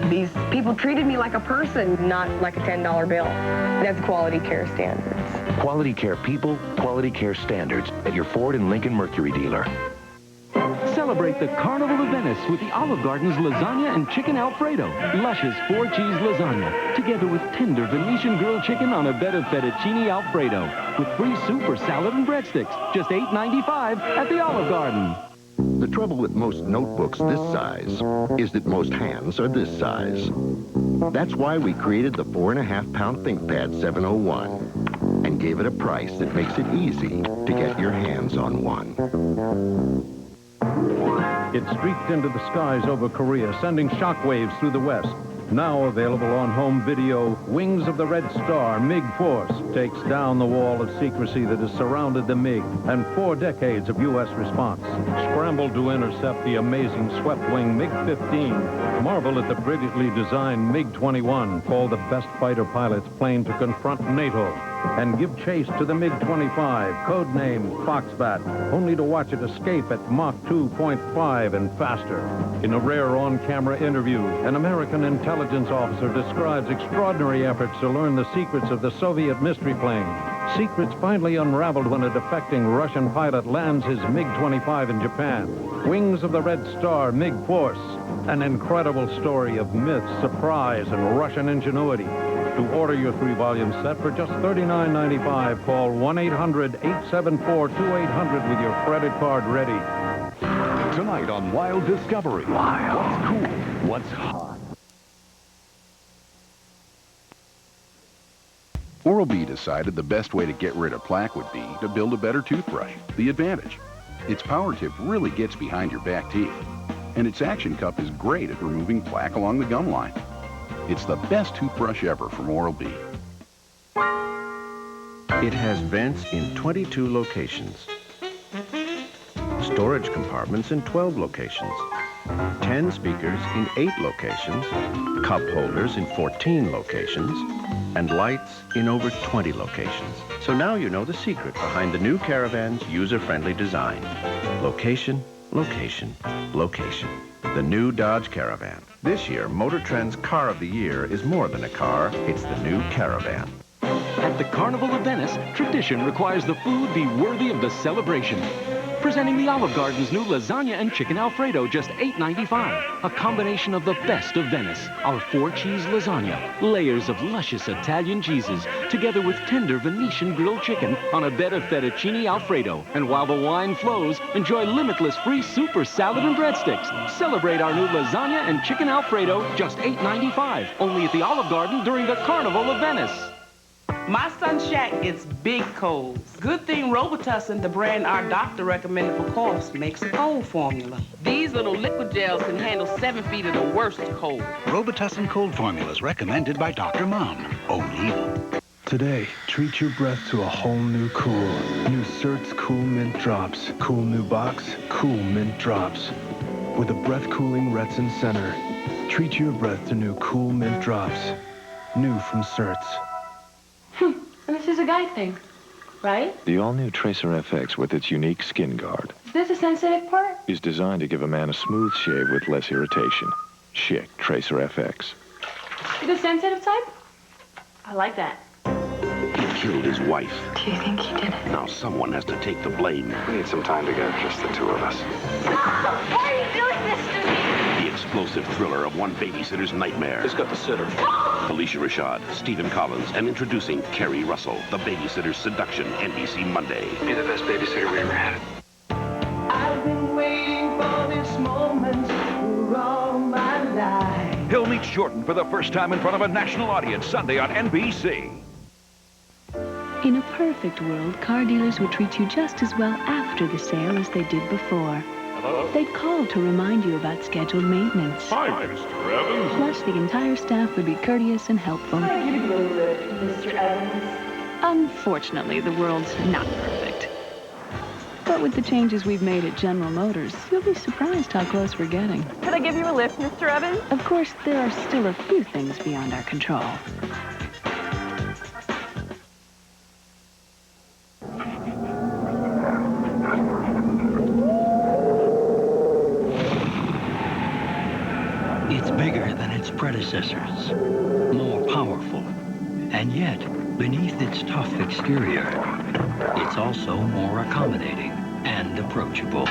These people treated me like a person, not like a $10 bill. That's quality care standards.
Quality care people, quality care standards at your Ford and Lincoln Mercury dealer.
Celebrate the Carnival of Venice with the Olive Garden's lasagna and chicken Alfredo. Luscious 4-cheese lasagna, together with tender Venetian grilled chicken on a bed of fettuccine Alfredo, with free soup or salad and breadsticks, just $8.95 at the Olive Garden.
The trouble with most notebooks this size is that most hands are this size. That's why we created the 4.5-pound ThinkPad 701. gave it a price that makes it easy to get your hands on one.
It streaked into the skies over Korea, sending shockwaves through the West. Now available on home video, Wings of the Red Star MiG Force takes down the wall of secrecy that has surrounded the MiG and 4 decades of U.S. response. Scrambled to intercept the amazing swept-wing MiG-15. Marvel at the brilliantly designed MiG-21, called the best fighter pilot's plane to confront NATO. And give chase to the MiG-25, codenamed Foxbat, only to watch it escape at Mach 2.5 and faster. In a rare on-camera interview, an American intelligence officer describes extraordinary efforts to learn the secrets of the Soviet mystery plane. Secrets finally unraveled when a defecting Russian pilot lands his MiG-25 in Japan. Wings of the Red Star MiG Force, an incredible story of myth, surprise, and Russian ingenuity. To order your 3-volume set for just $39.95, call 1-800-874-2800 with your credit card ready.
Tonight on Wild Discovery. Wild. What's cool? What's hot?
Oral-B decided the best way to get rid of plaque would be to build a better toothbrush, the Advantage. Its power tip really gets behind your back teeth, and its action cup is great at removing plaque along the gum line. It's the best toothbrush ever from Oral-B.
It has vents in 22 locations, storage compartments in 12 locations, 10 speakers in 8 locations, cup holders in 14 locations, and lights in over 20 locations. So now you know the secret behind the new Caravan's user-friendly design. Location, location, location. The new Dodge Caravan. This year, Motor Trend's Car of the Year is more than a car, it's the new Caravan.
At the Carnival of Venice, tradition requires the food be worthy of the celebration. Presenting the Olive Garden's new lasagna and chicken Alfredo, just $8.95. A combination of the best of Venice. Our 4-cheese lasagna, layers of luscious Italian cheeses, together with tender Venetian grilled chicken on a bed of fettuccine Alfredo. And while the wine flows, enjoy limitless free soup or salad and breadsticks. Celebrate our new lasagna and chicken Alfredo, just $8.95. Only at the Olive Garden during the Carnival of Venice.
My son's shack gets big colds. Good thing Robitussin, the brand our doctor recommended for coughs, makes a cold formula. These little liquid gels can handle 7 feet of the worst cold.
Robitussin cold formulas recommended by Dr. Mom. Only.
Today, treat your breath to a whole new cool. New Certs Cool Mint Drops. Cool new box, cool mint drops. With a breath-cooling Retsin center. Treat your breath to new Cool Mint Drops. New from Certs.
And this is a guy thing, right?
The all-new Tracer FX with its unique skin guard
Is this a sensitive part?
is designed to give a man a smooth shave with less irritation. Chic Tracer FX.
The sensitive type? I like that.
He killed his wife.
Do you think he did it?
Now someone has to take the blame.
We need some time together, just the two of us.
Why are you doing this to me?
The explosive thriller of one babysitter's nightmare.
Who's got the sitter?
Felicia Rashad, Stephen Collins, and introducing Kerry Russell, The Babysitter's Seduction, NBC Monday.
You're the best babysitter we ever had.
I've been waiting for this moment for all my life.
He'll meet Jordan for the first time in front of a national audience Sunday on NBC.
In a perfect world, car dealers would treat you just as well after the sale as they did before.
Hello?
They'd call to remind you about scheduled maintenance.
Hi, Mr. Evans.
Plus, the entire staff would be courteous and helpful.
Mr. Evans.
Unfortunately, the world's not perfect. But with the changes we've made at General Motors, you'll be surprised how close we're getting.
Could I give you a lift, Mr. Evans?
Of course, there are still a few things beyond our control.
It's bigger than its predecessors, more powerful, and yet, beneath its tough exterior, it's also more accommodating and approachable.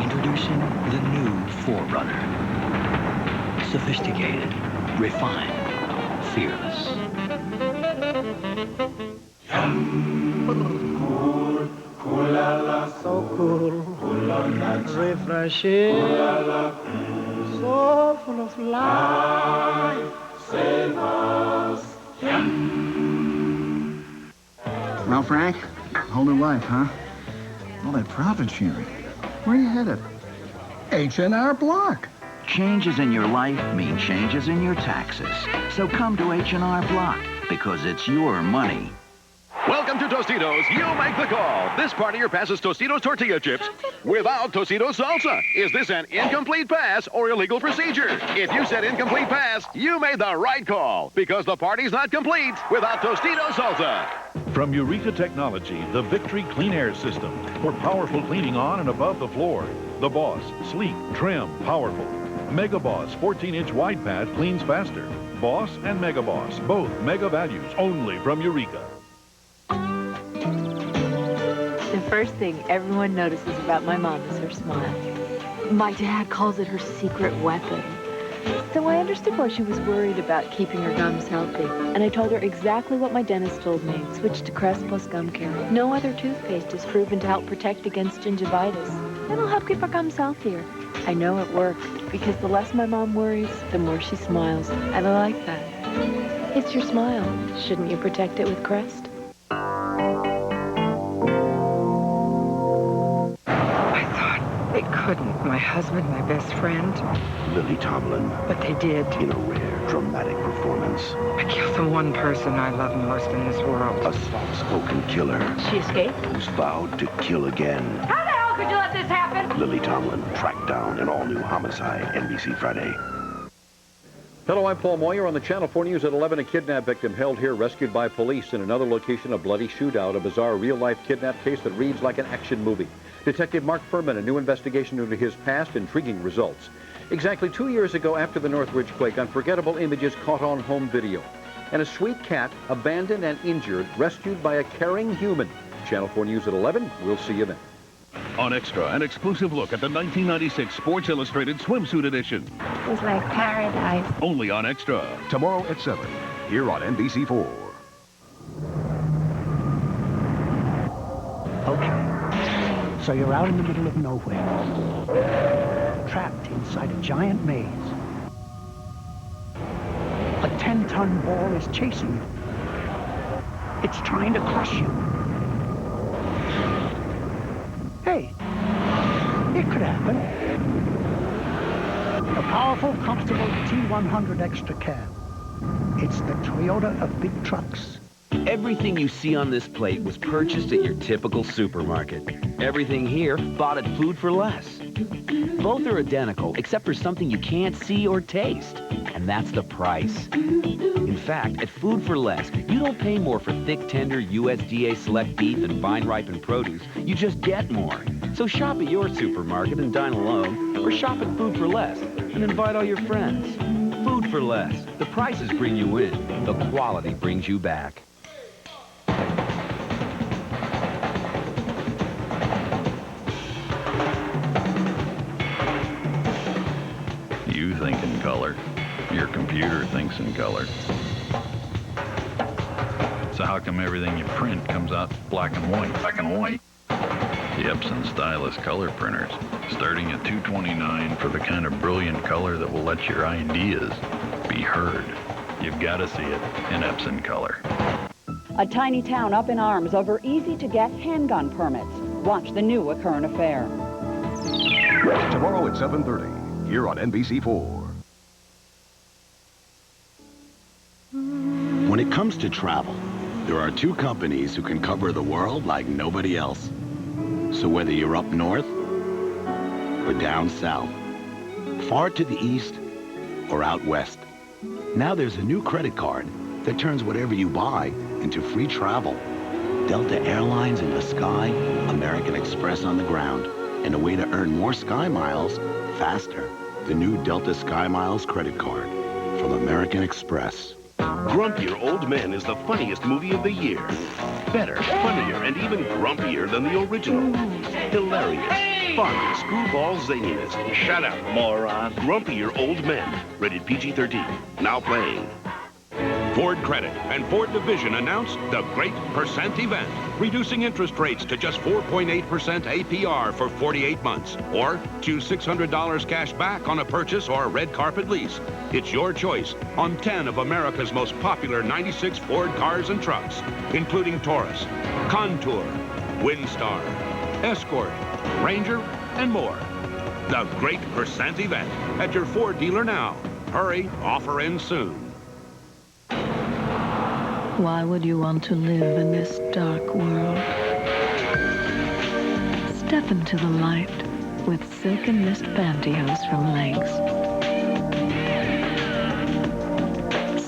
Introducing the new 4Runner. Sophisticated, refined, fearless.
Cool la la, so cool, refreshing, so full of life, save us.
Well, Frank, whole new life, huh? All that profit sharing. Where are you headed?
H&R Block.
Changes in your life mean changes in your taxes. So come to H&R Block, because it's your money.
Welcome to Tostitos. You make the call. This part of your pass is Tostitos tortilla chips without Tostitos salsa. Is this an incomplete pass or illegal procedure? If you said incomplete pass, you made the right call, because the party's not complete without Tostitos salsa. From Eureka Technology, the Victory Clean Air System for powerful cleaning on and above the floor. The Boss, sleek, trim, powerful. Mega Boss, 14-inch wide pad, cleans faster. Boss and Mega Boss, both mega values, only from Eureka.
The first thing everyone notices about my mom is her smile. My dad calls it her secret weapon. So I understood why she was worried about keeping her gums healthy. And I told her exactly what my dentist told me. Switch to Crest Plus Gum Care. No other toothpaste is proven to help protect against gingivitis. It'll help keep our gums healthier. I know it worked, because the less my mom worries, the more she smiles. And I like that. It's your smile. Shouldn't you protect it with Crest?
They couldn't. My husband, my best friend.
Lily Tomlin.
But they did.
In a rare, dramatic performance.
I killed the one person I love most in this world.
A soft-spoken killer.
She escaped?
Who's vowed to kill again.
How the hell could you let this happen?
Lily Tomlin, tracked down in all-new Homicide, NBC Friday.
Hello, I'm Paul Moyer on the Channel 4 News at 11. A kidnap victim held here, rescued by police. In another location, a bloody shootout, a bizarre real-life kidnap case that reads like an action movie. Detective Mark Fuhrman, a new investigation into his past, intriguing results. Exactly 2 years ago after the Northridge quake, unforgettable images caught on home video. And a sweet cat, abandoned and injured, rescued by a caring human. Channel 4 News at 11. We'll see you then.
On Extra, an exclusive look at the 1996 Sports Illustrated Swimsuit Edition.
It was like paradise.
Only on Extra.
Tomorrow at 7, here on NBC4.
Okay. So you're out in the middle of nowhere, trapped inside a giant maze. A 10-ton ball is chasing you. It's trying to crush you. Hey, it could happen. A powerful, comfortable T100 Extra cab. It's the Toyota of big trucks.
Everything you see on this plate was purchased at your typical supermarket. Everything here bought at Food for Less. Both are identical, except for something you can't see or taste, and that's the price. In fact, at Food for Less, you don't pay more for thick, tender USDA select beef and vine-ripened produce. You just get more. So shop at your supermarket and dine alone, or shop at Food for Less and invite all your friends. Food for Less. The prices bring you in. The quality brings you back.
You think in color. Your computer thinks in color. So how come everything you print comes out black and white? Black and white. The Epson Stylus color printers, starting at $229 for the kind of brilliant color that will let your ideas be heard. You've got to see it in Epson color.
A tiny town up in arms over easy-to-get handgun permits. Watch the new A Current Affair.
Tomorrow at 7:30, here on NBC4.
When it comes to travel, there are two companies who can cover the world like nobody else. So whether you're up north or down south, far to the east or out west, now there's a new credit card that turns whatever you buy into free travel. Delta Airlines in the sky, American Express on the ground, and a way to earn more Sky Miles faster. The new Delta Sky Miles credit card from American Express.
Grumpier Old Men is the funniest movie of the year. Better, funnier, and even grumpier than the original. Hilarious, fun, screwball zaniness. Shut up, moron. Grumpier Old Men, rated PG-13. Now playing.
Ford Credit and Ford Division announced the Great Percent Event, reducing interest rates to just 4.8% APR for 48 months, or choose $600 cash back on a purchase or a red carpet lease. It's your choice on 10 of America's most popular 96 Ford cars and trucks, including Taurus, Contour, Windstar, Escort, Ranger, and more. The Great Percent Event at your Ford dealer now. Hurry, offer ends soon.
Why would you want to live in this dark world? Step into the light with silk and mist pantyhose from Legs.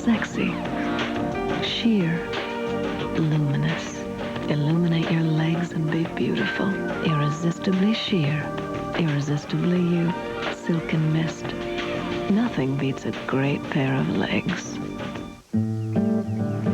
Sexy, sheer, luminous. Illuminate your legs and be beautiful. Irresistibly sheer, irresistibly you. Silk and mist. Nothing beats a great pair of legs.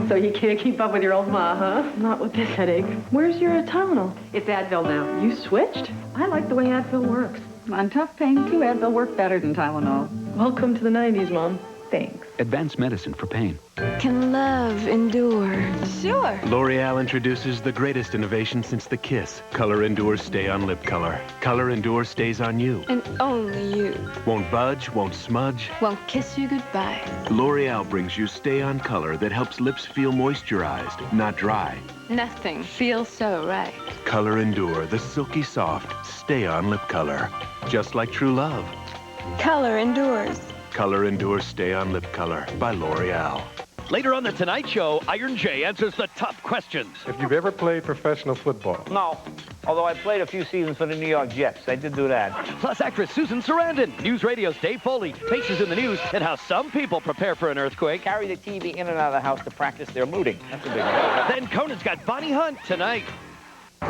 So you can't keep up with your old ma, huh? Not with this headache. Where's your Tylenol? It's Advil now. You switched? I like the way Advil works.
On tough pain, too, Advil work better than Tylenol.
Welcome to the 90s, Mom. Thanks.
Advanced medicine for pain.
Can love endure? Sure.
L'Oreal introduces the greatest innovation since the kiss. Color Endure Stay on Lip Color. Color Endure stays on you.
And only you.
Won't budge, won't smudge.
Won't kiss you goodbye.
L'Oreal brings you Stay On Color that helps lips feel moisturized, not dry.
Nothing feels so right.
Color Endure, the silky soft, Stay On Lip Color. Just like true love.
Color endures.
Color Endure Stay On Lip Color by L'Oreal.
Later on The Tonight Show, Iron J answers the tough questions.
If you've ever played professional football.
No, although I played a few seasons for the New York Jets. I did do that.
Plus actress Susan Sarandon, News Radio's Dave Foley, Faces in the News, and how some people prepare for an earthquake.
Carry the TV in and out of the house to practice their mooting. That's a big one.
Then Conan's got Bonnie Hunt tonight.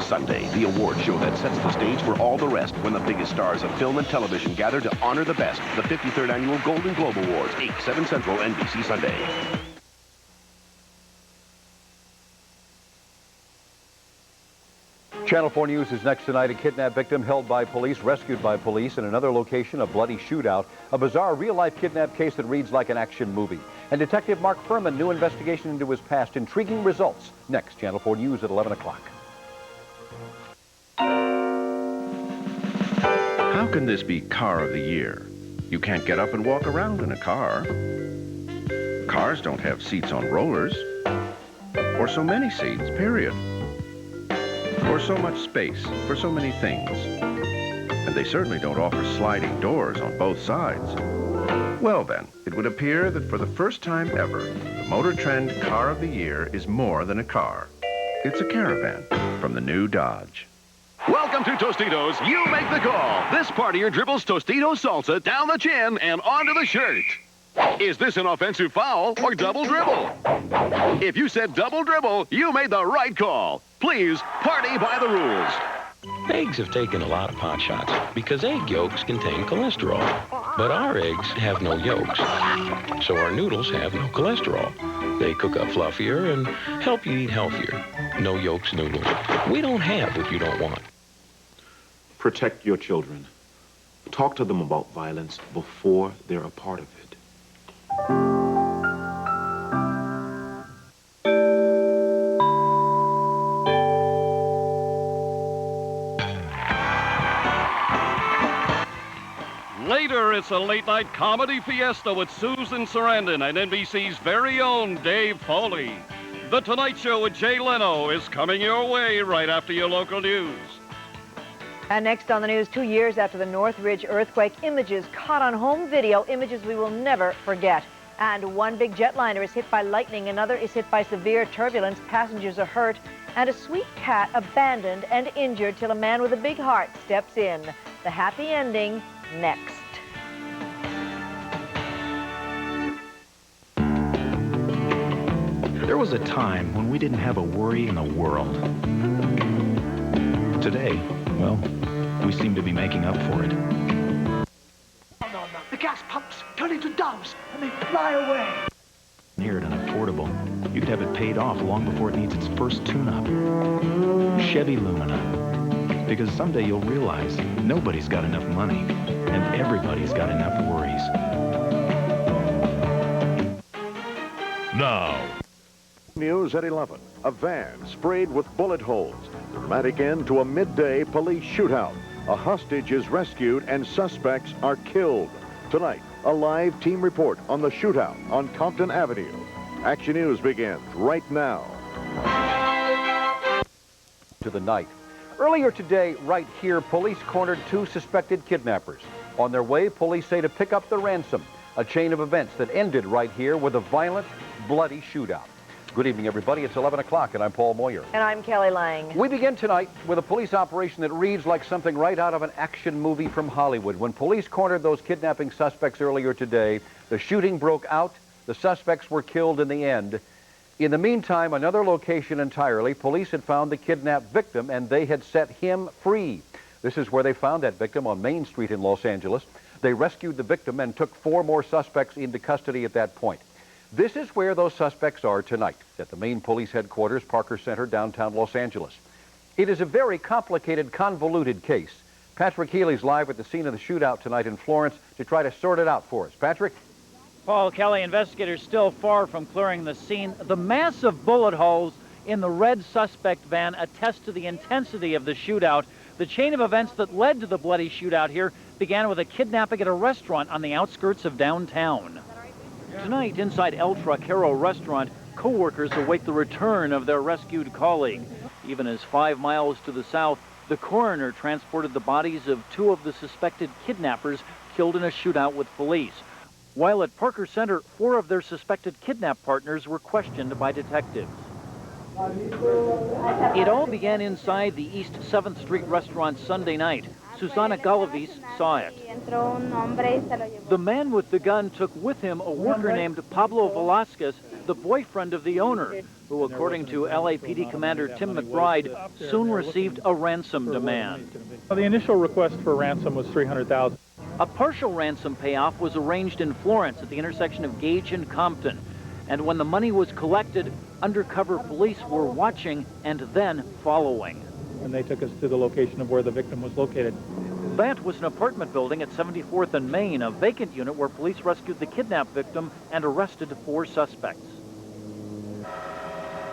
Sunday, the award show that sets the stage for all the rest when the biggest stars of film and television gather to honor the best. The 53rd Annual Golden Globe Awards, 8, 7 Central, NBC Sunday.
Channel 4 News is next tonight. A kidnapped victim held by police, rescued by police. In another location, a bloody shootout. A bizarre real-life kidnap case that reads like an action movie. And Detective Mark Fuhrman, new investigation into his past. Intriguing results. Next, Channel 4 News at 11 o'clock.
How can this be Car of the Year? You can't get up and walk around in a car. Cars don't have seats on rollers. Or so many seats, period. Or so much space for so many things. And they certainly don't offer sliding doors on both sides. Well then, it would appear that for the first time ever, the Motor Trend Car of the Year is more than a car. It's a caravan from the new Dodge.
Welcome to Tostitos. You make the call. This partier dribbles Tostitos salsa down the chin and onto the shirt. Is this an offensive foul or double dribble? If you said double dribble, you made the right call. Please, party by the rules.
Eggs have taken a lot of pot shots because egg yolks contain cholesterol. But our eggs have no yolks, so our noodles have no cholesterol. They cook up fluffier and help you eat healthier. No yolks noodles. We don't have what you don't want.
Protect your children. Talk to them about violence before they're a part of it.
Later, it's a late-night comedy fiesta with Susan Sarandon and NBC's very own Dave Foley. The Tonight Show with Jay Leno is coming your way right after your local news.
And next on the news, 2 years after the Northridge earthquake, images caught on home video, images we will never forget. And one big jetliner is hit by lightning, another is hit by severe turbulence, passengers are hurt, and a sweet cat abandoned and injured till a man with a big heart steps in. The happy ending next.
There was a time when we didn't have a worry in the world. Today, well, we seem to be making up for it.
No. The gas pumps turn into doves and they fly away.
Here at an affordable, you could have it paid off long before it needs its first tune-up. Chevy Lumina. Because someday you'll realize nobody's got enough money and everybody's got enough worries.
now. News at 11. A van sprayed with bullet holes. Dramatic end to a midday police shootout. A hostage is rescued and suspects are killed. Tonight, a live team report on the shootout on Compton Avenue. Action News begins right now.
To the night. Earlier today, right here, police cornered 2 suspected kidnappers. On their way, police say to pick up the ransom. A chain of events that ended right here with a violent, bloody shootout. Good evening, everybody. It's 11 o'clock, and I'm Paul Moyer.
And I'm Kelly Lang.
We begin tonight with a police operation that reads like something right out of an action movie from Hollywood. When police cornered those kidnapping suspects earlier today, the shooting broke out. The suspects were killed in the end. In the meantime, another location entirely, police had found the kidnapped victim, and they had set him free. This is where they found that victim on Main Street in Los Angeles. They rescued the victim and took 4 more suspects into custody at that point. This is where those suspects are tonight, at the main police headquarters, Parker Center, downtown Los Angeles. It is a very complicated, convoluted case. Patrick Healy's live at the scene of the shootout tonight in Florence to try to sort it out for us. Patrick?
Paul Kelly, investigators still far from clearing the scene. The massive bullet holes in the red suspect van attest to the intensity of the shootout. The chain of events that led to the bloody shootout here began with a kidnapping at a restaurant on the outskirts of downtown. Tonight, inside El Traquero restaurant, co-workers await the return of their rescued colleague. Even as 5 miles to the south, the coroner transported the bodies of 2 of the suspected kidnappers killed in a shootout with police. While at Parker Center, 4 of their suspected kidnap partners were questioned by detectives. It all began inside the East 7th Street restaurant Sunday night. Susana Galavis saw it. The man with the gun took with him a worker named Pablo Velasquez, the boyfriend of the owner, who, according to LAPD Commander Tim McBride, soon received a ransom demand.
The initial request for ransom was $300,000.
A partial ransom payoff was arranged in Florence at the intersection of Gage and Compton. And when the money was collected, undercover police were watching and then following.
And they took us to the location of where the victim was located.
That was an apartment building at 74th and Main, a vacant unit where police rescued the kidnapped victim and arrested 4 suspects.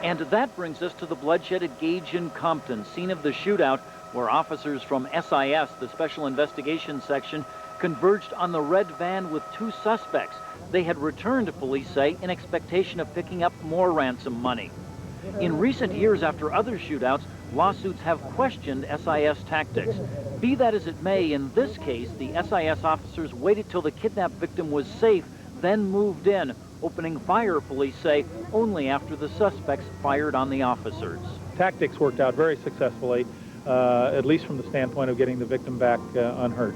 And that brings us to the bloodshed at Gage and Compton, scene of the shootout, where officers from SIS, the Special Investigations Section, converged on the red van with 2 suspects. They had returned, police say, in expectation of picking up more ransom money. In recent years, after other shootouts, lawsuits have questioned SIS tactics. Be that as it may, in this case, the SIS officers waited till the kidnapped victim was safe, then moved in, opening fire, police say, only after the suspects fired on the officers.
Tactics worked out very successfully, at least from the standpoint of getting the victim back unhurt.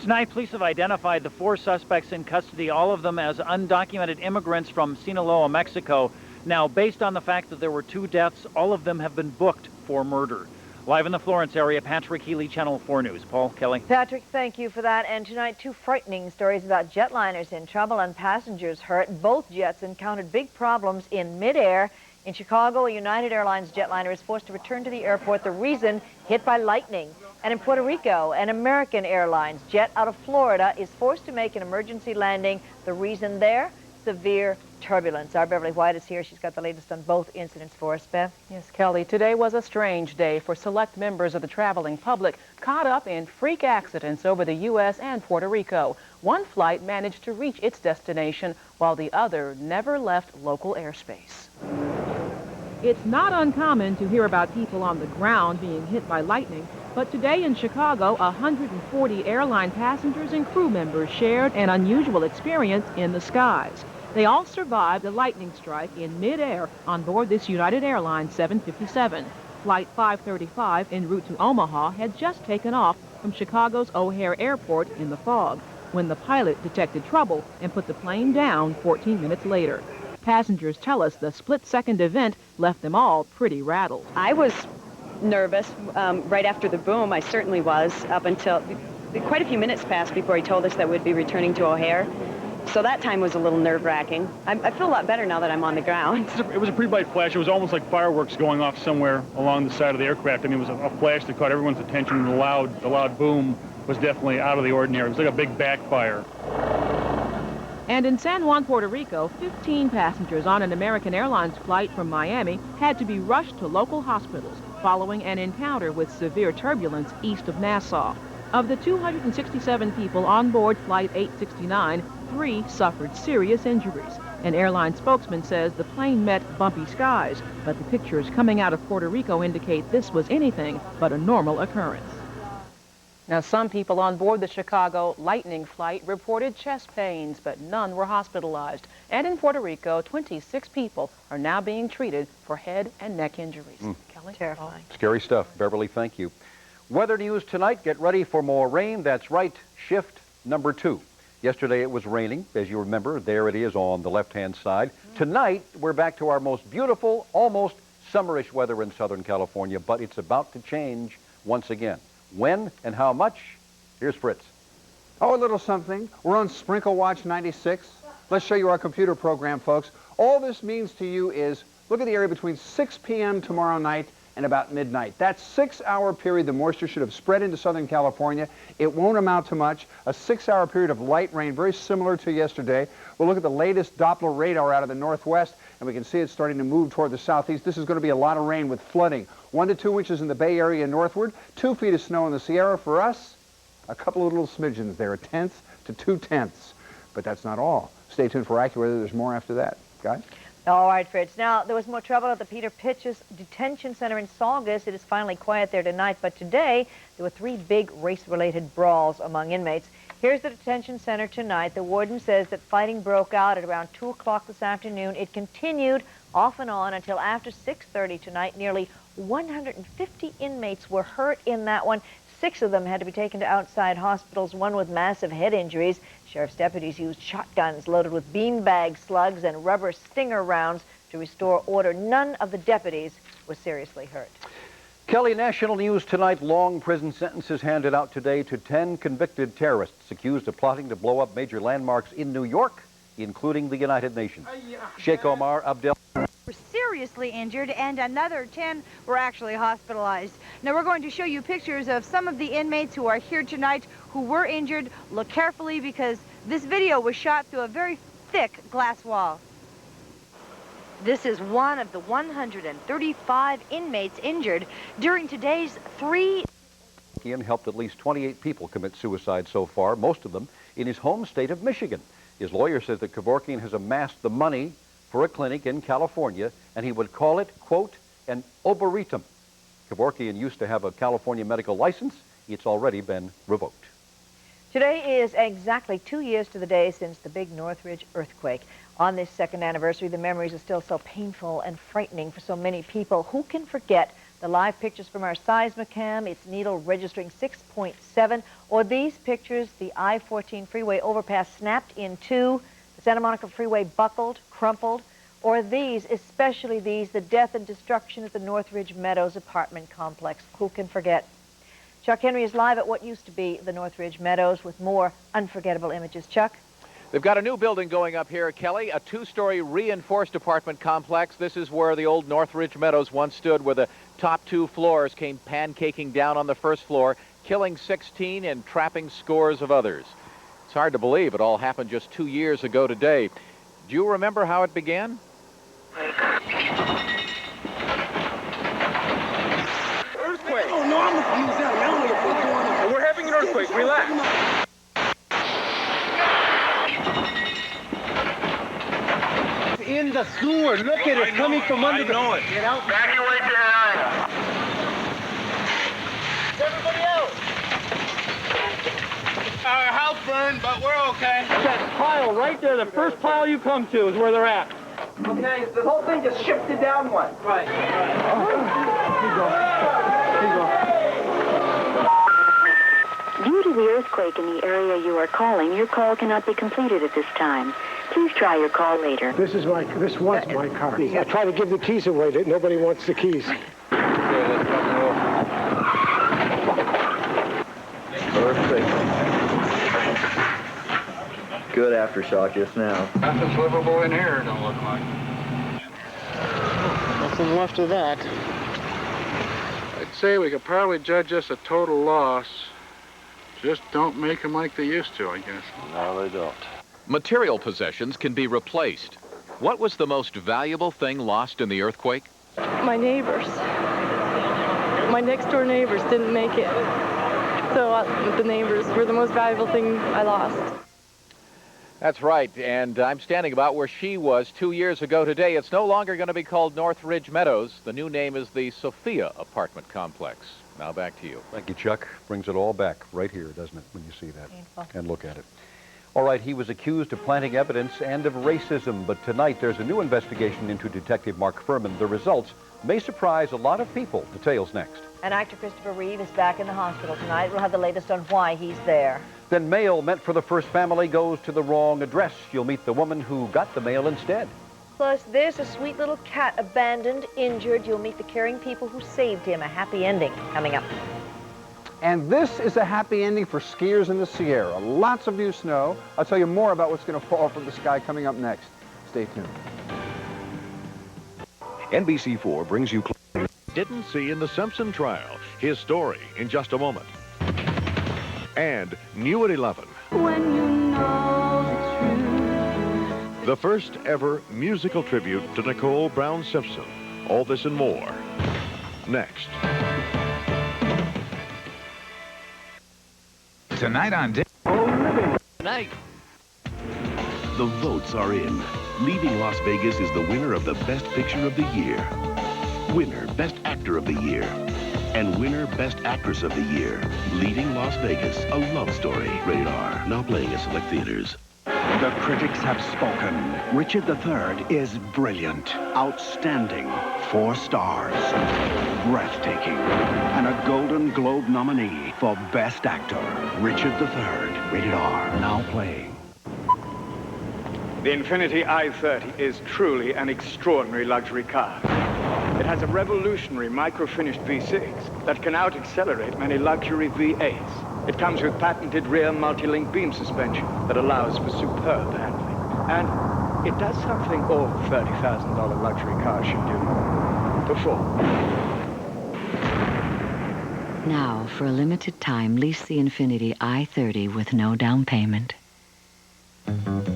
Tonight, police have identified the 4 suspects in custody, all of them as undocumented immigrants from Sinaloa, Mexico. Now, based on the fact that there were 2 deaths, all of them have been booked for murder. Live in the Florence area, Patrick Healy, Channel 4 News. Paul Kelly.
Patrick, thank you for that. And tonight, 2 frightening stories about jetliners in trouble and passengers hurt. Both jets encountered big problems in midair. In Chicago, a United Airlines jetliner is forced to return to the airport. The reason, hit by lightning. And in Puerto Rico, an American Airlines jet out of Florida is forced to make an emergency landing. The reason there, severe turbulence. Our Beverly White is here. She's got the latest on both incidents for us. Beth?
Yes, Kelly, today was a strange day for select members of the traveling public caught up in freak accidents over the U.S. and Puerto Rico. One flight managed to reach its destination while the other never left local airspace.
It's not uncommon to hear about people on the ground being hit by lightning, but today in Chicago, 140 airline passengers and crew members shared an unusual experience in the skies. They all survived a lightning strike in midair on board this United Airlines 757. Flight 535 en route to Omaha had just taken off from Chicago's O'Hare Airport in the fog when the pilot detected trouble and put the plane down 14 minutes later. Passengers tell us the split-second event left them all pretty rattled.
I was nervous right after the boom. I certainly was, up until quite a few minutes passed before he told us that we'd be returning to O'Hare. So that time was a little nerve-wracking. I feel a lot better now that I'm on the ground.
It was a pretty bright flash. It was almost like fireworks going off somewhere along the side of the aircraft. I mean, it was a flash that caught everyone's attention. The loud boom was definitely out of the ordinary. It was like a big backfire.
And in San Juan, Puerto Rico, 15 passengers on an American Airlines flight from Miami had to be rushed to local hospitals following an encounter with severe turbulence east of Nassau. Of the 267 people on board Flight 869, 3 suffered serious injuries. An airline spokesman says the plane met bumpy skies, but the pictures coming out of Puerto Rico indicate this was anything but a normal occurrence. Now, some people on board the Chicago Lightning flight reported chest pains, but none were hospitalized. And in Puerto Rico, 26 people are now being treated for head and neck injuries. Kelly?
Terrifying.
Scary stuff. Beverly, thank you. Weather news tonight. Get ready for more rain. That's right, shift number 2. Yesterday it was raining, as you remember. There it is on the left-hand side. Tonight, we're back to our most beautiful, almost summerish weather in Southern California, but it's about to change once again. When and how much? Here's Fritz.
Oh, a little something. We're on Sprinkle Watch 96. Let's show you our computer program, folks. All this means to you is, look at the area between 6 p.m. tomorrow night and about midnight. That 6-hour period, the moisture should have spread into Southern California. It won't amount to much. A 6-hour period of light rain, very similar to yesterday. We'll look at the latest Doppler radar out of the northwest, and we can see it starting to move toward the southeast. This is going to be a lot of rain with flooding. 1 to 2 inches in the Bay Area northward, 2 feet of snow in the Sierra. For us, a couple of little smidgens there, 1/10 to 2/10. But that's not all. Stay tuned for AccuWeather. There's more after that. Guys?
All right, Fritz. Now, there was more trouble at the Peter Pitches Detention Center in Saugus. It is finally quiet there tonight, but today there were 3 big race-related brawls among inmates. Here's the detention center tonight. The warden says that fighting broke out at around 2 o'clock this afternoon. It continued off and on until after 6:30 tonight. Nearly 150 inmates were hurt in that one. 6 of them had to be taken to outside hospitals, one with massive head injuries. Sheriff's deputies used shotguns loaded with beanbag slugs and rubber stinger rounds to restore order. None of the deputies was seriously hurt.
Kelly, national news tonight. Long prison sentences handed out today to 10 convicted terrorists accused of plotting to blow up major landmarks in New York, including the United Nations. Sheikh Omar Abdel
were seriously injured, and another 10 were actually hospitalized. Now we're going to show you pictures of some of the inmates who are here tonight who were injured. Look carefully because this video was shot through a very thick glass wall. This is one of the 135 inmates injured during today's 3.
Ian helped at least 28 people commit suicide so far, most of them in his home state of Michigan. His lawyer says that Kevorkian has amassed the money for a clinic in California, and he would call it, quote, an arboretum. Kevorkian used to have a California medical license. It's already been revoked.
Today is exactly 2 years to the day since the big Northridge earthquake. On this second anniversary, the memories are still so painful and frightening for so many people. Who can forget the live pictures from our seismocam, its needle registering 6.7, or these pictures, the I-14 freeway overpass snapped in 2, the Santa Monica freeway buckled, crumpled, or these, especially these, the death and destruction at the Northridge Meadows apartment complex. Who can forget? Chuck Henry is live at what used to be the Northridge Meadows with more unforgettable images. Chuck?
They've got a new building going up here, Kelly, a 2-story reinforced apartment complex. This is where the old Northridge Meadows once stood, where the top 2 floors came pancaking down on the first floor, killing 16 and trapping scores of others. It's hard to believe it all happened just 2 years ago today. Do you remember how it began?
Earthquake! Oh, no, I'm going to use that. I don't know what's going on. We're having an earthquake. Relax.
In the sewer. Look at it coming from under the... I know it. Get out.
Evacuate the area.
Everybody out.
Our house burned, but we're okay.
That pile right there, the first pile you come to is where they're at. Okay, the whole thing just shifted down one. Right.
Due to the earthquake in the area you are calling, your call cannot be completed at this time. Please try your call later.
This was my car. I try to give the keys away. Nobody wants the keys.
Good aftershock just now.
Nothing's livable in here, don't look like. Nothing left of that.
I'd say we could probably judge this a total loss. Just don't make them like they used to, I guess.
No, they don't.
Material possessions can be replaced. What was the most valuable thing lost in the earthquake?
My neighbors. My next-door neighbors didn't make it. So the neighbors were the most valuable thing I lost.
That's right, and I'm standing about where she was 2 years ago today. It's no longer going to be called Northridge Meadows. The new name is the Sophia apartment complex. Now back to you.
Thank you, Chuck. Brings it all back right here, doesn't it, when you see that
Painful.
and look at it. All right, he was accused of planting evidence and of racism, but tonight there's a new investigation into Detective Mark Fuhrman. The results may surprise a lot of people. Details next.
And actor Christopher Reeve is back in the hospital tonight. We'll have the latest on why he's there.
Then mail meant for the first family goes to the wrong address. You'll meet the woman who got the mail instead.
Plus, there's a sweet little cat abandoned, injured. You'll meet the caring people who saved him. A happy ending coming up.
And this is a happy ending for skiers in the Sierra. Lots of new snow. I'll tell you more about what's going to fall from the sky coming up next. Stay tuned.
NBC4 brings you Didn't See in the Simpson trial. His story in just a moment. And New at 11.
When you know the truth.
The first ever musical tribute to Nicole Brown Simpson. All this and more. Next.
Tonight on
Tonight.
The votes are in. Leaving Las Vegas is the winner of the Best Picture of the Year. Winner, Best Actor of the Year. And winner, Best Actress of the Year. Leaving Las Vegas, a love story. Rated R. Now playing at select theaters.
The critics have spoken. Richard III is brilliant, outstanding, 4 stars, breathtaking, and a Golden Globe nominee for Best Actor. Richard III, rated R, now playing.
The Infiniti i30 is truly an extraordinary luxury car. It has a revolutionary micro-finished V6 that can out-accelerate many luxury V8s. It comes with patented rear multi-link beam suspension that allows for superb handling. And it does something all $30,000 luxury cars should do. Perform.
Now, for a limited time, lease the Infiniti i30 with no down payment.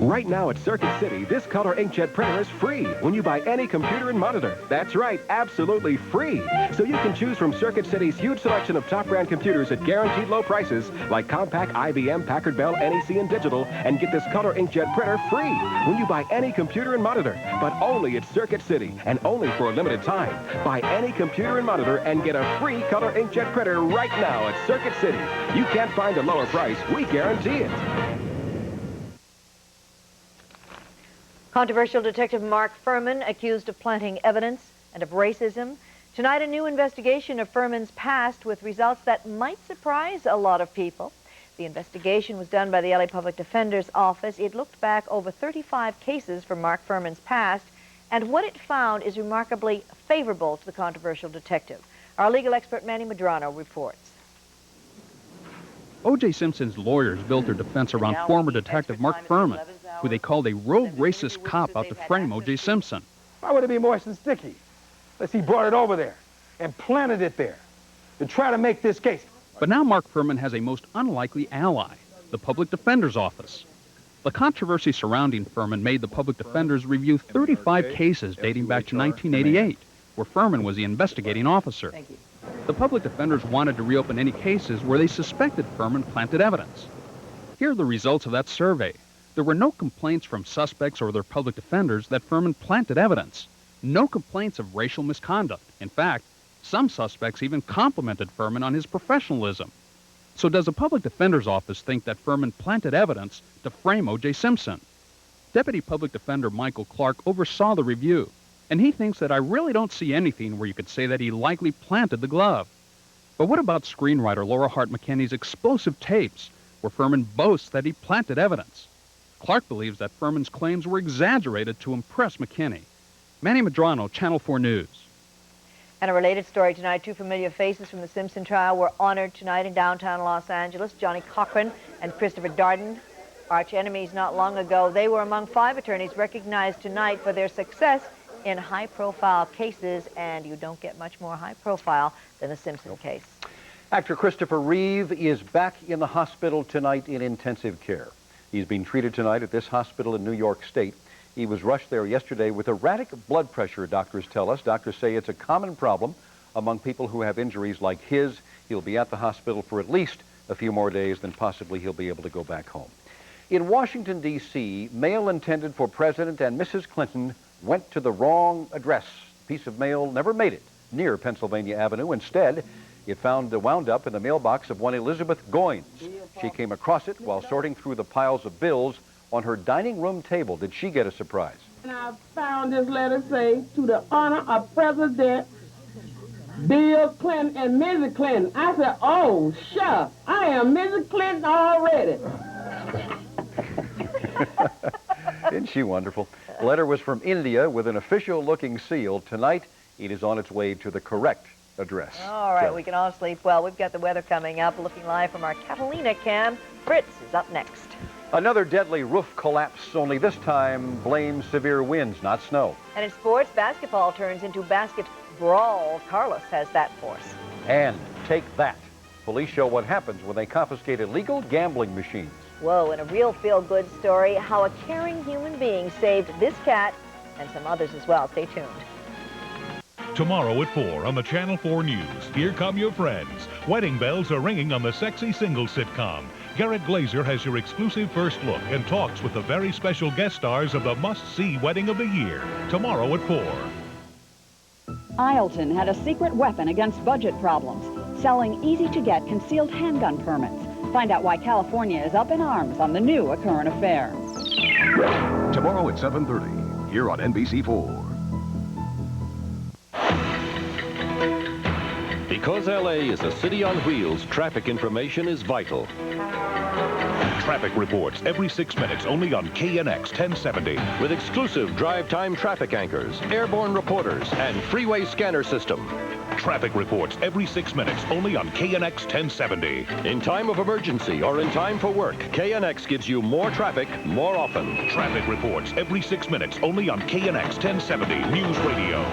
Right now at Circuit City, this color inkjet printer is free when you buy any computer and monitor. That's right, absolutely free. So you can choose from Circuit City's huge selection of top brand computers at guaranteed low prices like Compaq, IBM, Packard Bell, NEC, and Digital, and get this color inkjet printer free when you buy any computer and monitor. But only at Circuit City, and only for a limited time. Buy any computer and monitor and get a free color inkjet printer right now at Circuit City. You can't find a lower price. We guarantee it.
Controversial Detective Mark Fuhrman accused of planting evidence and of racism. Tonight, a new investigation of Fuhrman's past with results that might surprise a lot of people. The investigation was done by the LA Public Defender's Office. It looked back over 35 cases from Mark Fuhrman's past, and what it found is remarkably favorable to the controversial detective. Our legal expert Manny Medrano reports.
O.J. Simpson's lawyers built their defense around former detective Mark Fuhrman, who they called a rogue racist cop out to frame O.J. Simpson.
Why would it be moist and sticky? Unless he brought it over there and planted it there to try to make this case.
But now Mark Fuhrman has a most unlikely ally, the Public Defender's Office. The controversy surrounding Fuhrman made the Public Defenders review 35 cases dating back to 1988, where Fuhrman was the investigating officer. The Public Defenders wanted to reopen any cases where they suspected Fuhrman planted evidence. Here are the results of that survey. There were no complaints from suspects or their public defenders that Fuhrman planted evidence. No complaints of racial misconduct. In fact, some suspects even complimented Fuhrman on his professionalism. So does the Public Defender's Office think that Fuhrman planted evidence to frame O.J. Simpson? Deputy Public Defender Michael Clark oversaw the review, and he thinks that I really don't see anything where you could say that he likely planted the glove. But what about screenwriter Laura Hart McKinney's explosive tapes, where Fuhrman boasts that he planted evidence? Clark believes that Fuhrman's claims were exaggerated to impress McKinney. Manny Medrano, Channel 4 News.
And a related story tonight, 2 familiar faces from the Simpson trial were honored tonight in downtown Los Angeles. Johnny Cochran and Christopher Darden, arch enemies not long ago. They were among 5 attorneys recognized tonight for their success in high-profile cases, and you don't get much more high-profile than the Simpson case.
Actor Christopher Reeve is back in the hospital tonight in intensive care. He's being treated tonight at this hospital in New York State. He was rushed there yesterday with erratic blood pressure, doctors tell us. Doctors say it's a common problem among people who have injuries like his. He'll be at the hospital for at least a few more days, then possibly he'll be able to go back home. In Washington, D.C., mail intended for President and Mrs. Clinton went to the wrong address. A piece of mail never made it near Pennsylvania Avenue. Instead, it wound up in the mailbox of one Elizabeth Goines. She came across it while sorting through the piles of bills on her dining room table. Did she get a surprise?
And I found this letter say, to the honor of President Bill Clinton and Mrs. Clinton. I said, oh, shucks, I am Mrs. Clinton already.
Isn't she wonderful? The letter was from India with an official-looking seal. Tonight, it is on its way to the correct address.
All right, we can all sleep well. We've got the weather coming up. Looking live from our Catalina cam. Fritz is up next.
Another deadly roof collapse, only this time blames severe winds, not snow.
And in sports, basketball turns into basket brawl. Carlos has that for us.
And take that. Police show what happens when they confiscate illegal gambling machines.
Whoa, and a real feel-good story, how a caring human being saved this cat and some others as well. Stay tuned.
Tomorrow at 4 on the Channel 4 News, here come your friends. Wedding bells are ringing on the sexy single sitcom. Garrett Glazer has your exclusive first look and talks with the very special guest stars of the must-see wedding of the year. Tomorrow at 4.
Ileton had a secret weapon against budget problems, selling easy-to-get concealed handgun permits. Find out why California is up in arms on the new A Current Affair.
Tomorrow at 7:30, here on NBC4.
Because L.A. is a city on wheels, traffic information is vital.
Traffic reports every 6 minutes only on KNX 1070.
With exclusive drive-time traffic anchors, airborne reporters, and freeway scanner system.
Traffic reports every 6 minutes only on KNX 1070.
In time of emergency or in time for work, KNX gives you more traffic more often.
Traffic reports every 6 minutes only on KNX 1070 News Radio.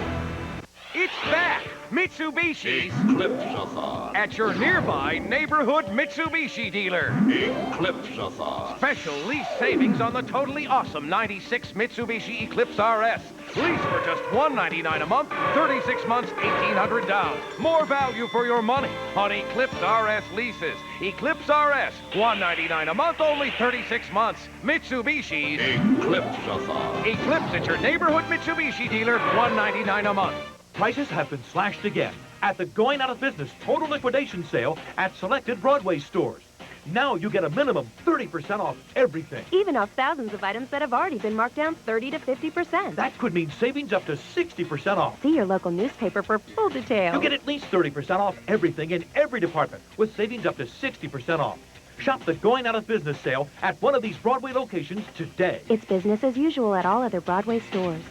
It's back! Mitsubishi's Eclipse-a-thon at your nearby neighborhood Mitsubishi dealer.
Eclipse-a-thon.
Special lease savings on the totally awesome 96 Mitsubishi Eclipse RS. Lease for just $199 a month, 36 months, $1,800 down. More value for your money on Eclipse RS leases. Eclipse RS, $199 a month, only 36 months. Mitsubishi's
Eclipse-a-thon.
Eclipse at your neighborhood Mitsubishi dealer, $199 a month.
Prices have been slashed again at the Going Out of Business Total Liquidation Sale at selected Broadway stores. Now you get a minimum 30% off everything.
Even off thousands of items that have already been marked down 30 to 50%.
That could mean savings up to 60% off.
See your local newspaper for full details.
You get at least 30% off everything in every department with savings up to 60% off. Shop the Going Out of Business Sale at one of these Broadway locations today.
It's business as usual at all other Broadway stores.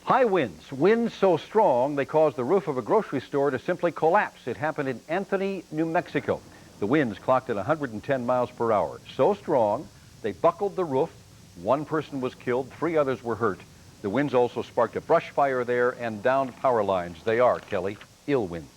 High winds so strong they caused the roof of a grocery store to simply collapse. It happened in Anthony, New Mexico. The winds clocked at 110 miles per hour. So strong, they buckled the roof. One person was killed, 3 others were hurt. The winds also sparked a brush fire there and downed power lines. They are, Kelly, ill winds.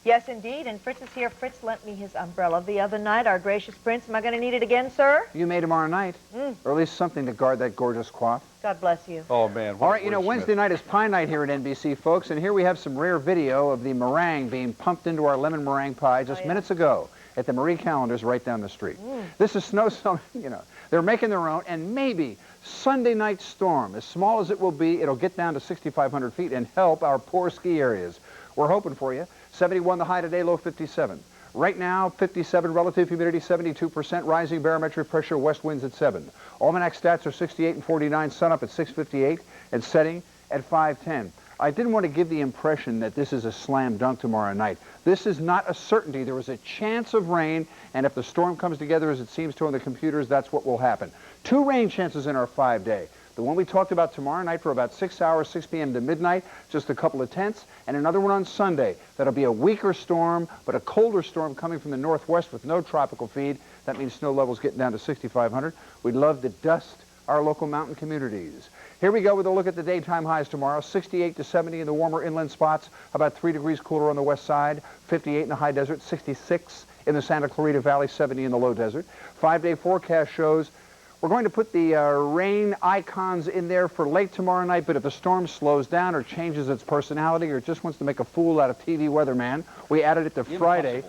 Yes, indeed, and Fritz is here. Fritz lent me his umbrella the other night. Our gracious prince. Am I going to need it again, sir?
You may tomorrow night, or at least something to guard that gorgeous coif.
God bless you.
Oh, man.
All right, you know, Wednesday night is Pie Night here at NBC, folks, and here we have some rare video of the meringue being pumped into our lemon meringue pie just minutes ago at the Marie Callender's right down the street. This is snow, you know, they're making their own, and maybe Sunday night storm, as small as it will be, it'll get down to 6,500 feet and help our poor ski areas. We're hoping for you. 71 the high today, low 57. Right now, 57 relative humidity, 72%, rising barometric pressure, west winds at 7. Almanac stats are 68 and 49, sun up at 6:58 and setting at 5:10. I didn't want to give the impression that this is a slam dunk tomorrow night. This is not a certainty. There is a chance of rain, and if the storm comes together as it seems to on the computers, that's what will happen. 2 rain chances in our 5-day. The one we talked about tomorrow night for about 6 hours, 6 p.m. to midnight, just a couple of tenths, and another one on Sunday. That'll be a weaker storm, but a colder storm coming from the northwest with no tropical feed. That means snow levels getting down to 6,500. We'd love to dust our local mountain communities. Here we go with a look at the daytime highs tomorrow. 68 to 70 in the warmer inland spots, about 3 degrees cooler on the west side, 58 in the high desert, 66 in the Santa Clarita Valley, 70 in the low desert. 5-day forecast shows we're going to put the rain icons in there for late tomorrow night, but if the storm slows down or changes its personality or just wants to make a fool out of TV weatherman, we added it to Friday.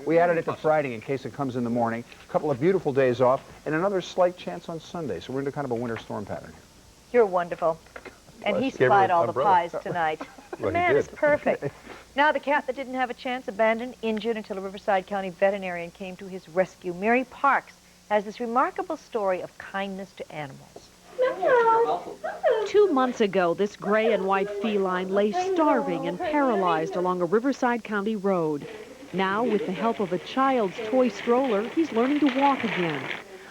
We added it to Friday in case it comes in the morning. A couple of beautiful days off and another slight chance on Sunday. So we're into kind of a winter storm pattern here.
You're wonderful. And he supplied all the pies tonight. The man is perfect. Now, the cat that didn't have a chance, abandoned, injured until a Riverside County veterinarian came to his rescue. Mary Parks has this remarkable story of kindness to animals.
2 months ago, this gray and white feline lay starving and paralyzed along a Riverside County road. Now, with the help of a child's toy stroller, he's learning to walk again.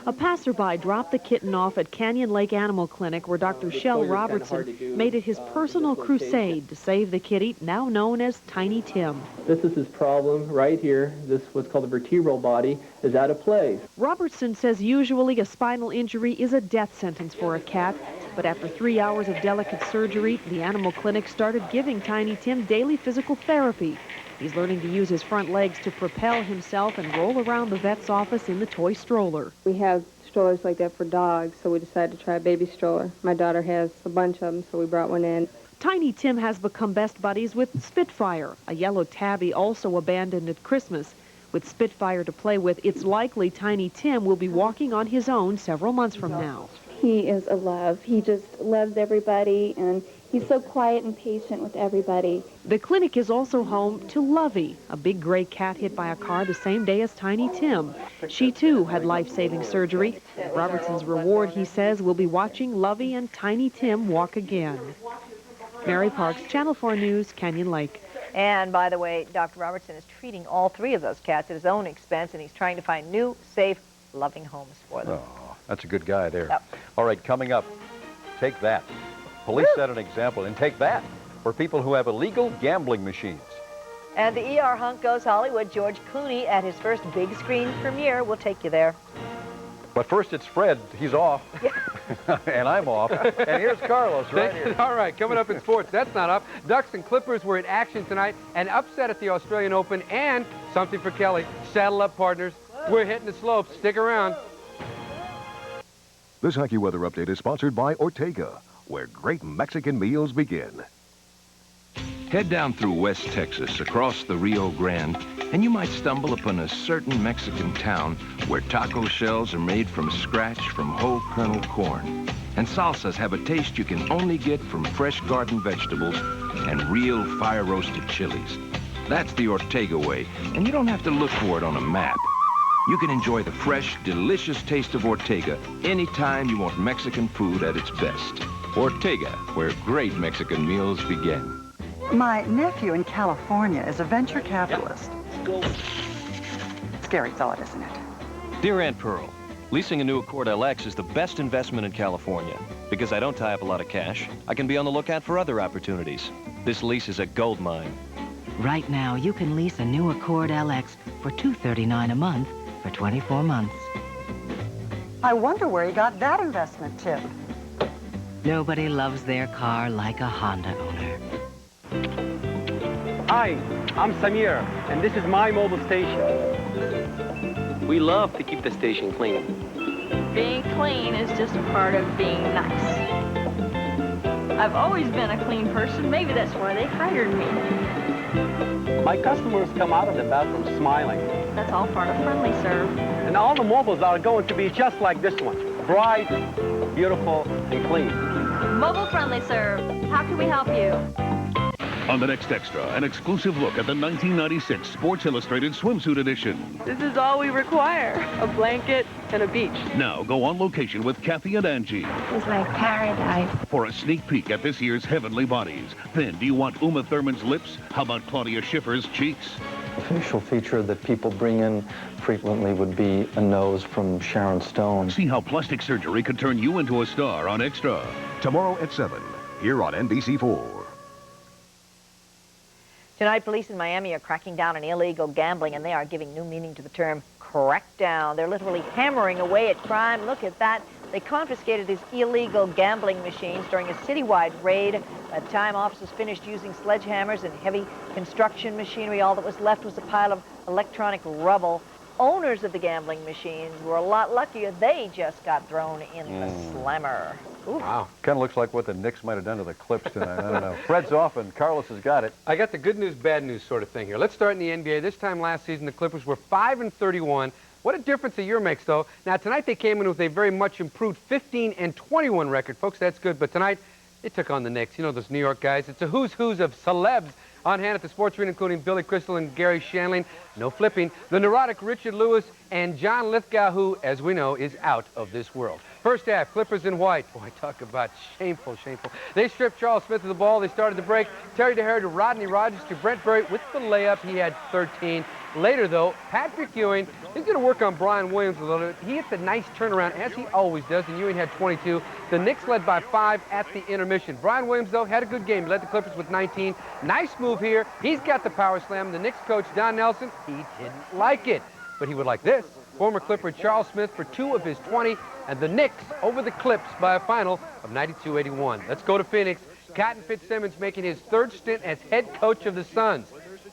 A passerby dropped the kitten off at Canyon Lake Animal Clinic, where Dr. Shell Robertson made it his personal crusade to save the kitty, now known as Tiny Tim.
This is his problem right here. This, what's called the vertebral body, is out of place.
Robertson says usually a spinal injury is a death sentence for a cat, but after 3 hours of delicate surgery, the animal clinic started giving Tiny Tim daily physical therapy. He's learning to use his front legs to propel himself and roll around the vet's office in the toy stroller.
We have strollers like that for dogs, so we decided to try a baby stroller. My daughter has a bunch of them, so we brought one in.
Tiny Tim has become best buddies with Spitfire, a yellow tabby also abandoned at Christmas. With Spitfire to play with, it's likely Tiny Tim will be walking on his own several months from now.
He is a love. He just loves everybody, and he's so quiet and patient with everybody.
The clinic is also home to Lovey, a big gray cat hit by a car the same day as Tiny Tim. She, too, had life-saving surgery. Robertson's reward, he says, will be watching Lovey and Tiny Tim walk again. Mary Parks, Channel 4 News, Canyon Lake.
And, by the way, Dr. Robertson is treating all three of those cats at his own expense, and he's trying to find new, safe, loving homes for them.
Oh, that's a good guy there. Yep. All right, coming up, take that. Police set an example, and take that for people who have illegal gambling machines.
And the ER hunk goes Hollywood. George Clooney at his first big screen premiere will take you there.
But first, it's Fred. He's off. And I'm off. And here's Carlos right here.
All right, coming up in sports, that's not up. Ducks and Clippers were in action tonight. An upset at the Australian Open, and something for Kelly. Saddle up, partners. We're hitting the slopes. Stick around.
This AccuWeather update is sponsored by Ortega, where great Mexican meals begin.
Head down through West Texas, across the Rio Grande, and you might stumble upon a certain Mexican town where taco shells are made from scratch from whole kernel corn. And salsas have a taste you can only get from fresh garden vegetables and real fire-roasted chilies. That's the Ortega way, and you don't have to look for it on a map. You can enjoy the fresh, delicious taste of Ortega anytime you want Mexican food at its best. Ortega, where great Mexican meals begin.
My nephew in California is a venture capitalist. Scary thought, isn't it?
Dear Aunt Pearl, leasing a new Accord LX is the best investment in California. Because I don't tie up a lot of cash, I can be on the lookout for other opportunities. This lease is a gold mine.
Right now, you can lease a new Accord LX for $239 a month for 24 months.
I wonder where he got that investment tip.
Nobody loves their car like a Honda owner.
Hi, I'm Samir, and this is my mobile station.
We love to keep the station clean.
Being clean is just a part of being nice. I've always been a clean person. Maybe that's why they hired me.
My customers come out of the bathroom smiling.
That's all part of friendly serve.
And all the mobiles are going to be just like this one. Bright, beautiful, and clean.
Mobile friendly serve. How can we help you?
On the next Extra, an exclusive look at the 1996 Sports Illustrated Swimsuit Edition.
This is all we require, a blanket and a beach.
Now go on location with Kathy and Angie.
It's like paradise.
For a sneak peek at this year's Heavenly Bodies. Then, do you want Uma Thurman's lips? How about Claudia Schiffer's cheeks?
The facial feature that people bring in frequently would be a nose from Sharon Stone.
See how plastic surgery could turn you into a star on Extra.
Tomorrow at 7, here on NBC4.
Tonight, police in Miami are cracking down on illegal gambling, and they are giving new meaning to the term crackdown. They're literally hammering away at crime. Look at that. They confiscated his illegal gambling machines during a citywide raid. By the time officers finished using sledgehammers and heavy construction machinery, all that was left was a pile of electronic rubble. Owners of the gambling machines were a lot luckier. They just got thrown in the slammer. Ooh.
Wow. Kind of looks like what the Knicks might have done to the Clips tonight. I don't know. Fred's off and Carlos has got it.
I got the good news, bad news sort of thing here. Let's start in the NBA. This time last season, the Clippers were 5-31. What a difference a year makes, though. Now, tonight they came in with a very much improved 15-21 record. Folks, that's good. But tonight, they took on the Knicks. You know those New York guys. It's a who's who's of celebs on hand at the sports arena, including Billy Crystal and Gary Shandling. No flipping. The neurotic Richard Lewis and John Lithgow, who, as we know, is out of this world. First half, Clippers in white. Boy, talk about shameful, shameful. They stripped Charles Smith of the ball. They started the break. Terry DeHare to Rodney Rogers to Brent Berry with the layup. He had 13. Later, though, Patrick Ewing, he's going to work on Brian Williams a little bit. He hits a nice turnaround, as he always does, and Ewing had 22. The Knicks led by 5 at the intermission. Brian Williams, though, had a good game. He led the Clippers with 19. Nice move here. He's got the power slam. The Knicks coach, Don Nelson, he didn't like it, but he would like this. Former Clipper Charles Smith for 2 of his 20, and the Knicks over the Clips by a final of 92-81. Let's go to Phoenix. Cotton Fitzsimmons making his 3rd stint as head coach of the Suns.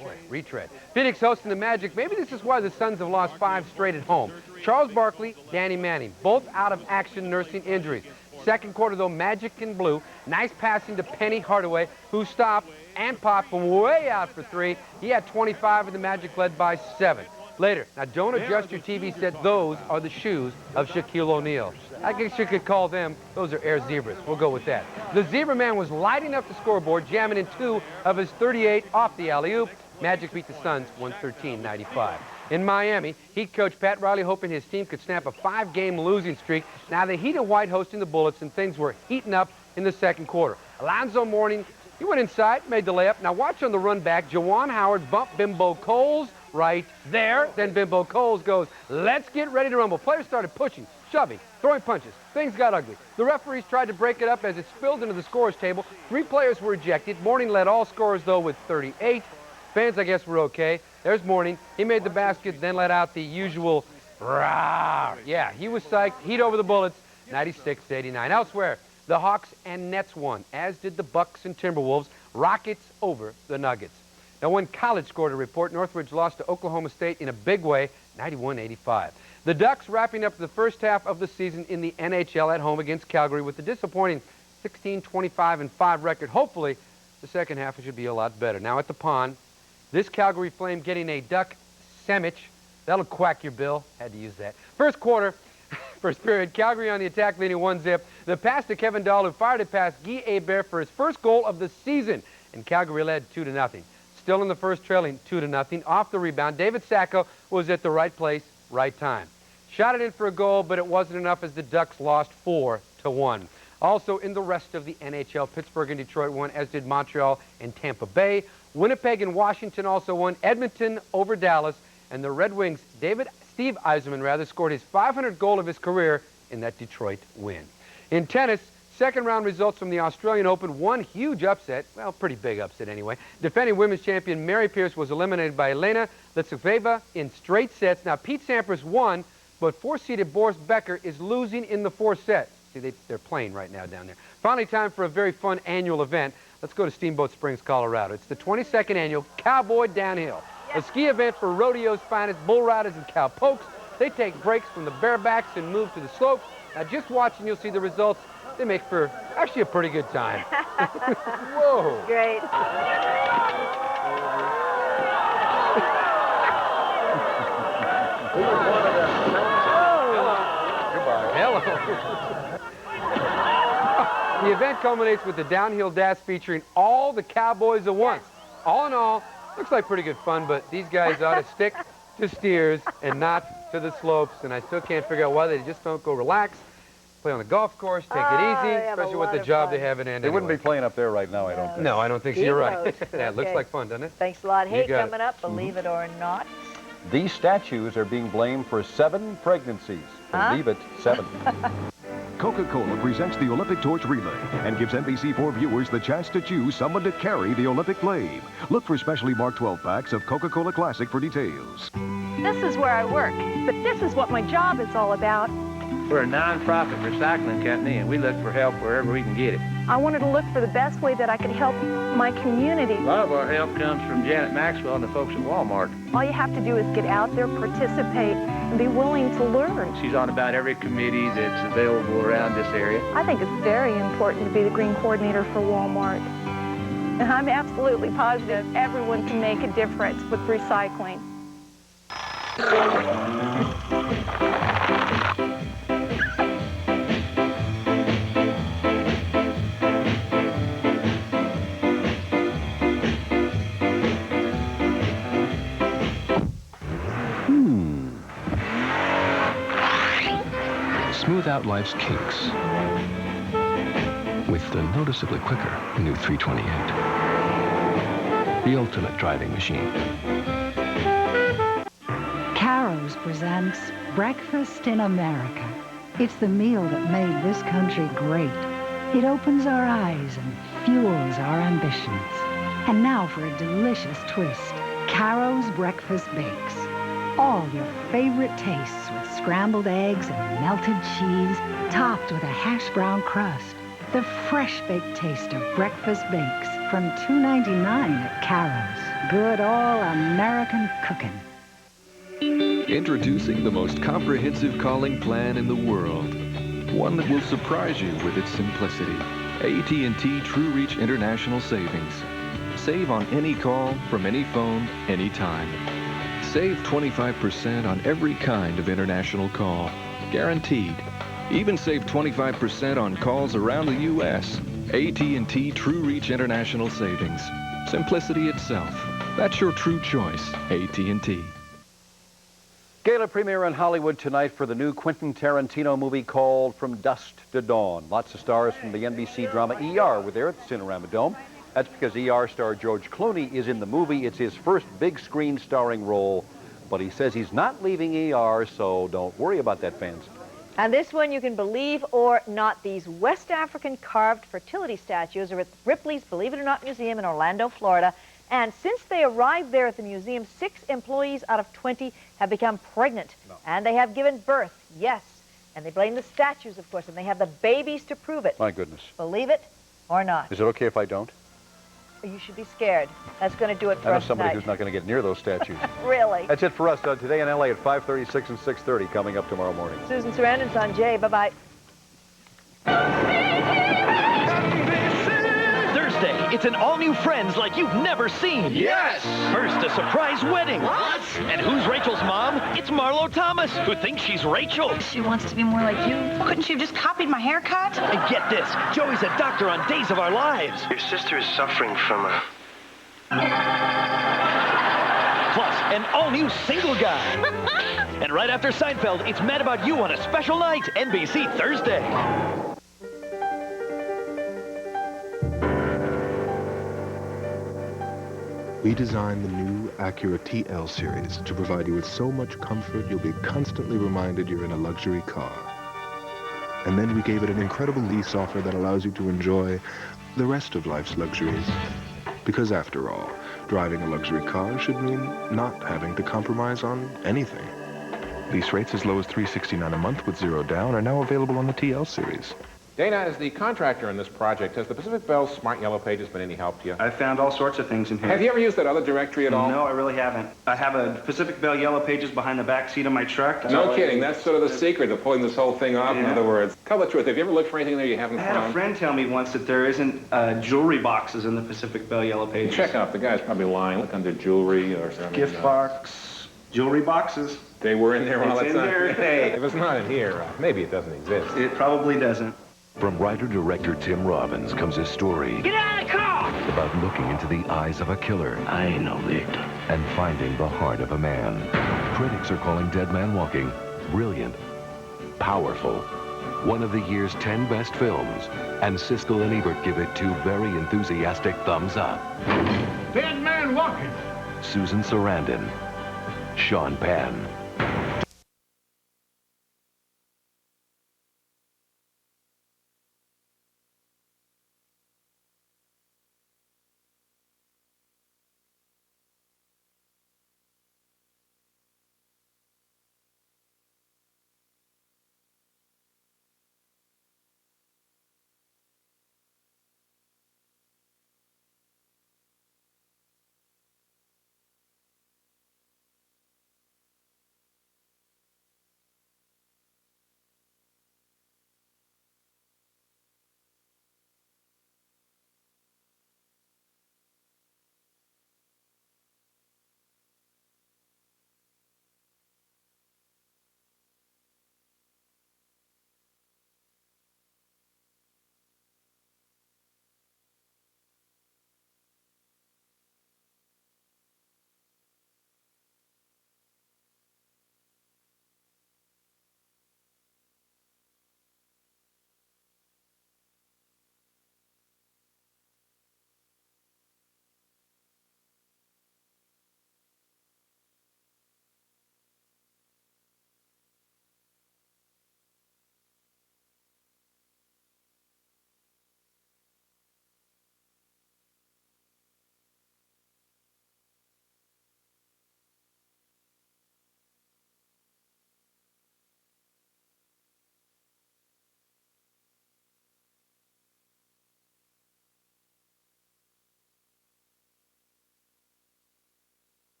Boy, retread. Phoenix hosting the Magic. Maybe this is why the Suns have lost 5 straight at home. Charles Barkley, Danny Manning, both out of action nursing injuries. Second quarter, though, Magic in blue. Nice passing to Penny Hardaway, who stopped and popped from way out for 3. He had 25, and the Magic led by 7. Later, now don't adjust your TV set. Those are the shoes of Shaquille O'Neal. I guess you could call them, those are Air Zebras. We'll go with that. The Zebra Man was lighting up the scoreboard, jamming in 2 of his 38 off the alley-oop. Magic beat the Suns 113-95. In Miami, Heat coach Pat Riley hoping his team could snap a 5-game losing streak. Now the Heat and White hosting the Bullets, and things were heating up in the second quarter. Alonzo Mourning, he went inside, made the layup. Now watch on the run back, Jawan Howard bumped Bimbo Coles right there. Then Bimbo Coles goes, let's get ready to rumble. Players started pushing, shoving, throwing punches. Things got ugly. The referees tried to break it up as it spilled into the scorer's table. 3 players were ejected. Mourning led all scorers, though, with 38. Fans, I guess, were okay. There's Mourning. He made the basket, then let out the usual rah. Yeah, he was psyched. Heat over the Bullets, 96-89. Elsewhere, the Hawks and Nets won, as did the Bucks and Timberwolves. Rockets over the Nuggets. Now, one college scored a report. Northridge lost to Oklahoma State in a big way, 91-85. The Ducks wrapping up the first half of the season in the NHL at home against Calgary with a disappointing 16-25-5 record. Hopefully, the second half should be a lot better. Now at the pond, this Calgary Flame getting a duck sandwich. That'll quack your bill. Had to use that. First quarter, first period, Calgary on the attack leading 1-0. The pass to Kevin Dahl, who fired it past Guy Hebert for his first goal of the season. And Calgary led 2-0. Still in the first, trailing 2-0. Off the rebound, David Sacco was at the right place, right time. Shot it in for a goal, but it wasn't enough as the Ducks lost 4-1. Also in the rest of the NHL, Pittsburgh and Detroit won, as did Montreal and Tampa Bay. Winnipeg and Washington also won. Edmonton over Dallas. And the Red Wings, Steve Yzerman, scored his 500th goal of his career in that Detroit win. In tennis, second-round results from the Australian Open. One huge upset, well, pretty big upset anyway. Defending women's champion Mary Pierce was eliminated by Elena Litseveva in straight sets. Now, Pete Sampras won, but 4-seeded Boris Becker is losing in the 4 sets. See, they're playing right now down there. Finally, time for a very fun annual event. Let's go to Steamboat Springs, Colorado. It's the 22nd annual Cowboy Downhill, a ski event for rodeo's finest bull riders and cowpokes. They take breaks from the barebacks and move to the slopes. Now, just watch and you'll see the results. They make for actually a pretty good time. Whoa.
Great.
Hello. The event culminates with the downhill dash featuring all the cowboys at once. All in all, looks like pretty good fun, but these guys ought to stick to steers and not to the slopes, and I still can't figure out why they just don't go relax, play on the golf course, take it easy, especially with the job they have at end.
They wouldn't be playing up there right now, I don't think.
No, I don't think so. You're right. Yeah, it looks like fun, doesn't it?
Thanks a lot. Hey,
You got
coming up, believe it or not.
These statues are being blamed for 7 pregnancies. Believe it, 7.
Coca-Cola presents the Olympic Torch Relay and gives NBC4 viewers the chance to choose someone to carry the Olympic flame. Look for specially marked 12-packs of Coca-Cola Classic for details.
This is where I work, but this is what my job is all about. We're a non-profit recycling company, and we look for help wherever we can get it.
I wanted to look for the best way that I could help my community.
A lot of our help comes from Janet Maxwell and the folks at Walmart.
All you have to do is get out there, participate, and be willing to learn.
She's on about every committee that's available around this area.
I think it's very important to be the green coordinator for Walmart. And I'm absolutely positive everyone can make a difference with recycling.
Smooth out life's kinks with the noticeably quicker new 328. The ultimate driving machine.
Carol's presents Breakfast in America. It's the meal that made this country great. It opens our eyes and fuels our ambitions. And now for a delicious twist, Carol's Breakfast Bakes. All your favorite tastes with scrambled eggs and melted cheese, topped with a hash brown crust. The fresh baked taste of breakfast bakes from $2.99 at Carol's. Good all-American cooking.
Introducing the most comprehensive calling plan in the world. One that will surprise you with its simplicity. AT&T True Reach International Savings. Save on any call, from any phone, anytime. Save 25% on every kind of international call. Guaranteed. Even save 25% on calls around the U.S. AT&T True Reach International Savings. Simplicity itself. That's your true choice, AT&T.
Gala premiere in Hollywood tonight for the new Quentin Tarantino movie called From Dusk to Dawn. Lots of stars from the NBC drama ER were there at the Cinerama Dome. That's because ER star George Clooney is in the movie. It's his first big screen starring role, but he says he's not leaving ER, so don't worry about that, fans.
And this one, you can believe or not, these West African carved fertility statues are at Ripley's Believe It or Not Museum in Orlando, Florida. And since they arrived there at the museum, 6 employees out of 20 have become pregnant. No. And they have given birth, yes. And they blame the statues, of course, and they have the babies to prove it.
My goodness.
Believe it or not.
Is it okay if I don't?
You should be scared. That's going to do it for
I know
us
somebody
tonight.
who's not going to get near those statues.
Really?
That's it for us today in LA at 5:36 and 6:30 coming up tomorrow morning.
Susan Sarandon's on Jay. Bye-bye.
Thursday, it's an all-new Friends like you've never seen.
Yes!
First, a surprise wedding.
What?
And who's Rachel's mom? It's Marlo Thomas, who thinks she's Rachel.
She wants to be more like you. Couldn't she have just copied my haircut?
And get this, Joey's a doctor on Days of Our Lives.
Your sister is suffering from a...
Plus, an all-new single guy. And right after Seinfeld, it's Mad About You on a special night, NBC Thursday.
We designed the new Acura TL series to provide you with so much comfort you'll be constantly reminded you're in a luxury car. And then we gave it an incredible lease offer that allows you to enjoy the rest of life's luxuries. Because after all, driving a luxury car should mean not having to compromise on anything. Lease rates as low as $369 a month with 0 down are now available on the TL series.
Dana, as the contractor in this project, has the Pacific Bell Smart Yellow Pages been any help to you?
I found all sorts of things in here.
Have you ever used that other directory at all?
No, I really haven't. I have a Pacific Bell Yellow Pages behind the back seat of my truck.
No kidding. That's sort of the secret of pulling this whole thing off, in other words. Tell the truth. Have you ever looked for anything there you haven't found?
I had a friend tell me once that there isn't jewelry boxes in the Pacific Bell Yellow Pages.
Check out. The guy's probably lying. Look under jewelry or something.
Gift box, jewelry boxes.
They were in there all the time.
It's in there.
Hey, if it's not in here, maybe it doesn't exist.
It probably doesn't.
From writer-director Tim Robbins comes a story
Get out of the car!
about looking into the eyes of a killer.
I ain't no victim.
And finding the heart of a man. Critics are calling Dead Man Walking brilliant, powerful, one of the year's 10 best films. And Siskel and Ebert give it 2 very enthusiastic thumbs up.
Dead Man Walking!
Susan Sarandon, Sean Penn.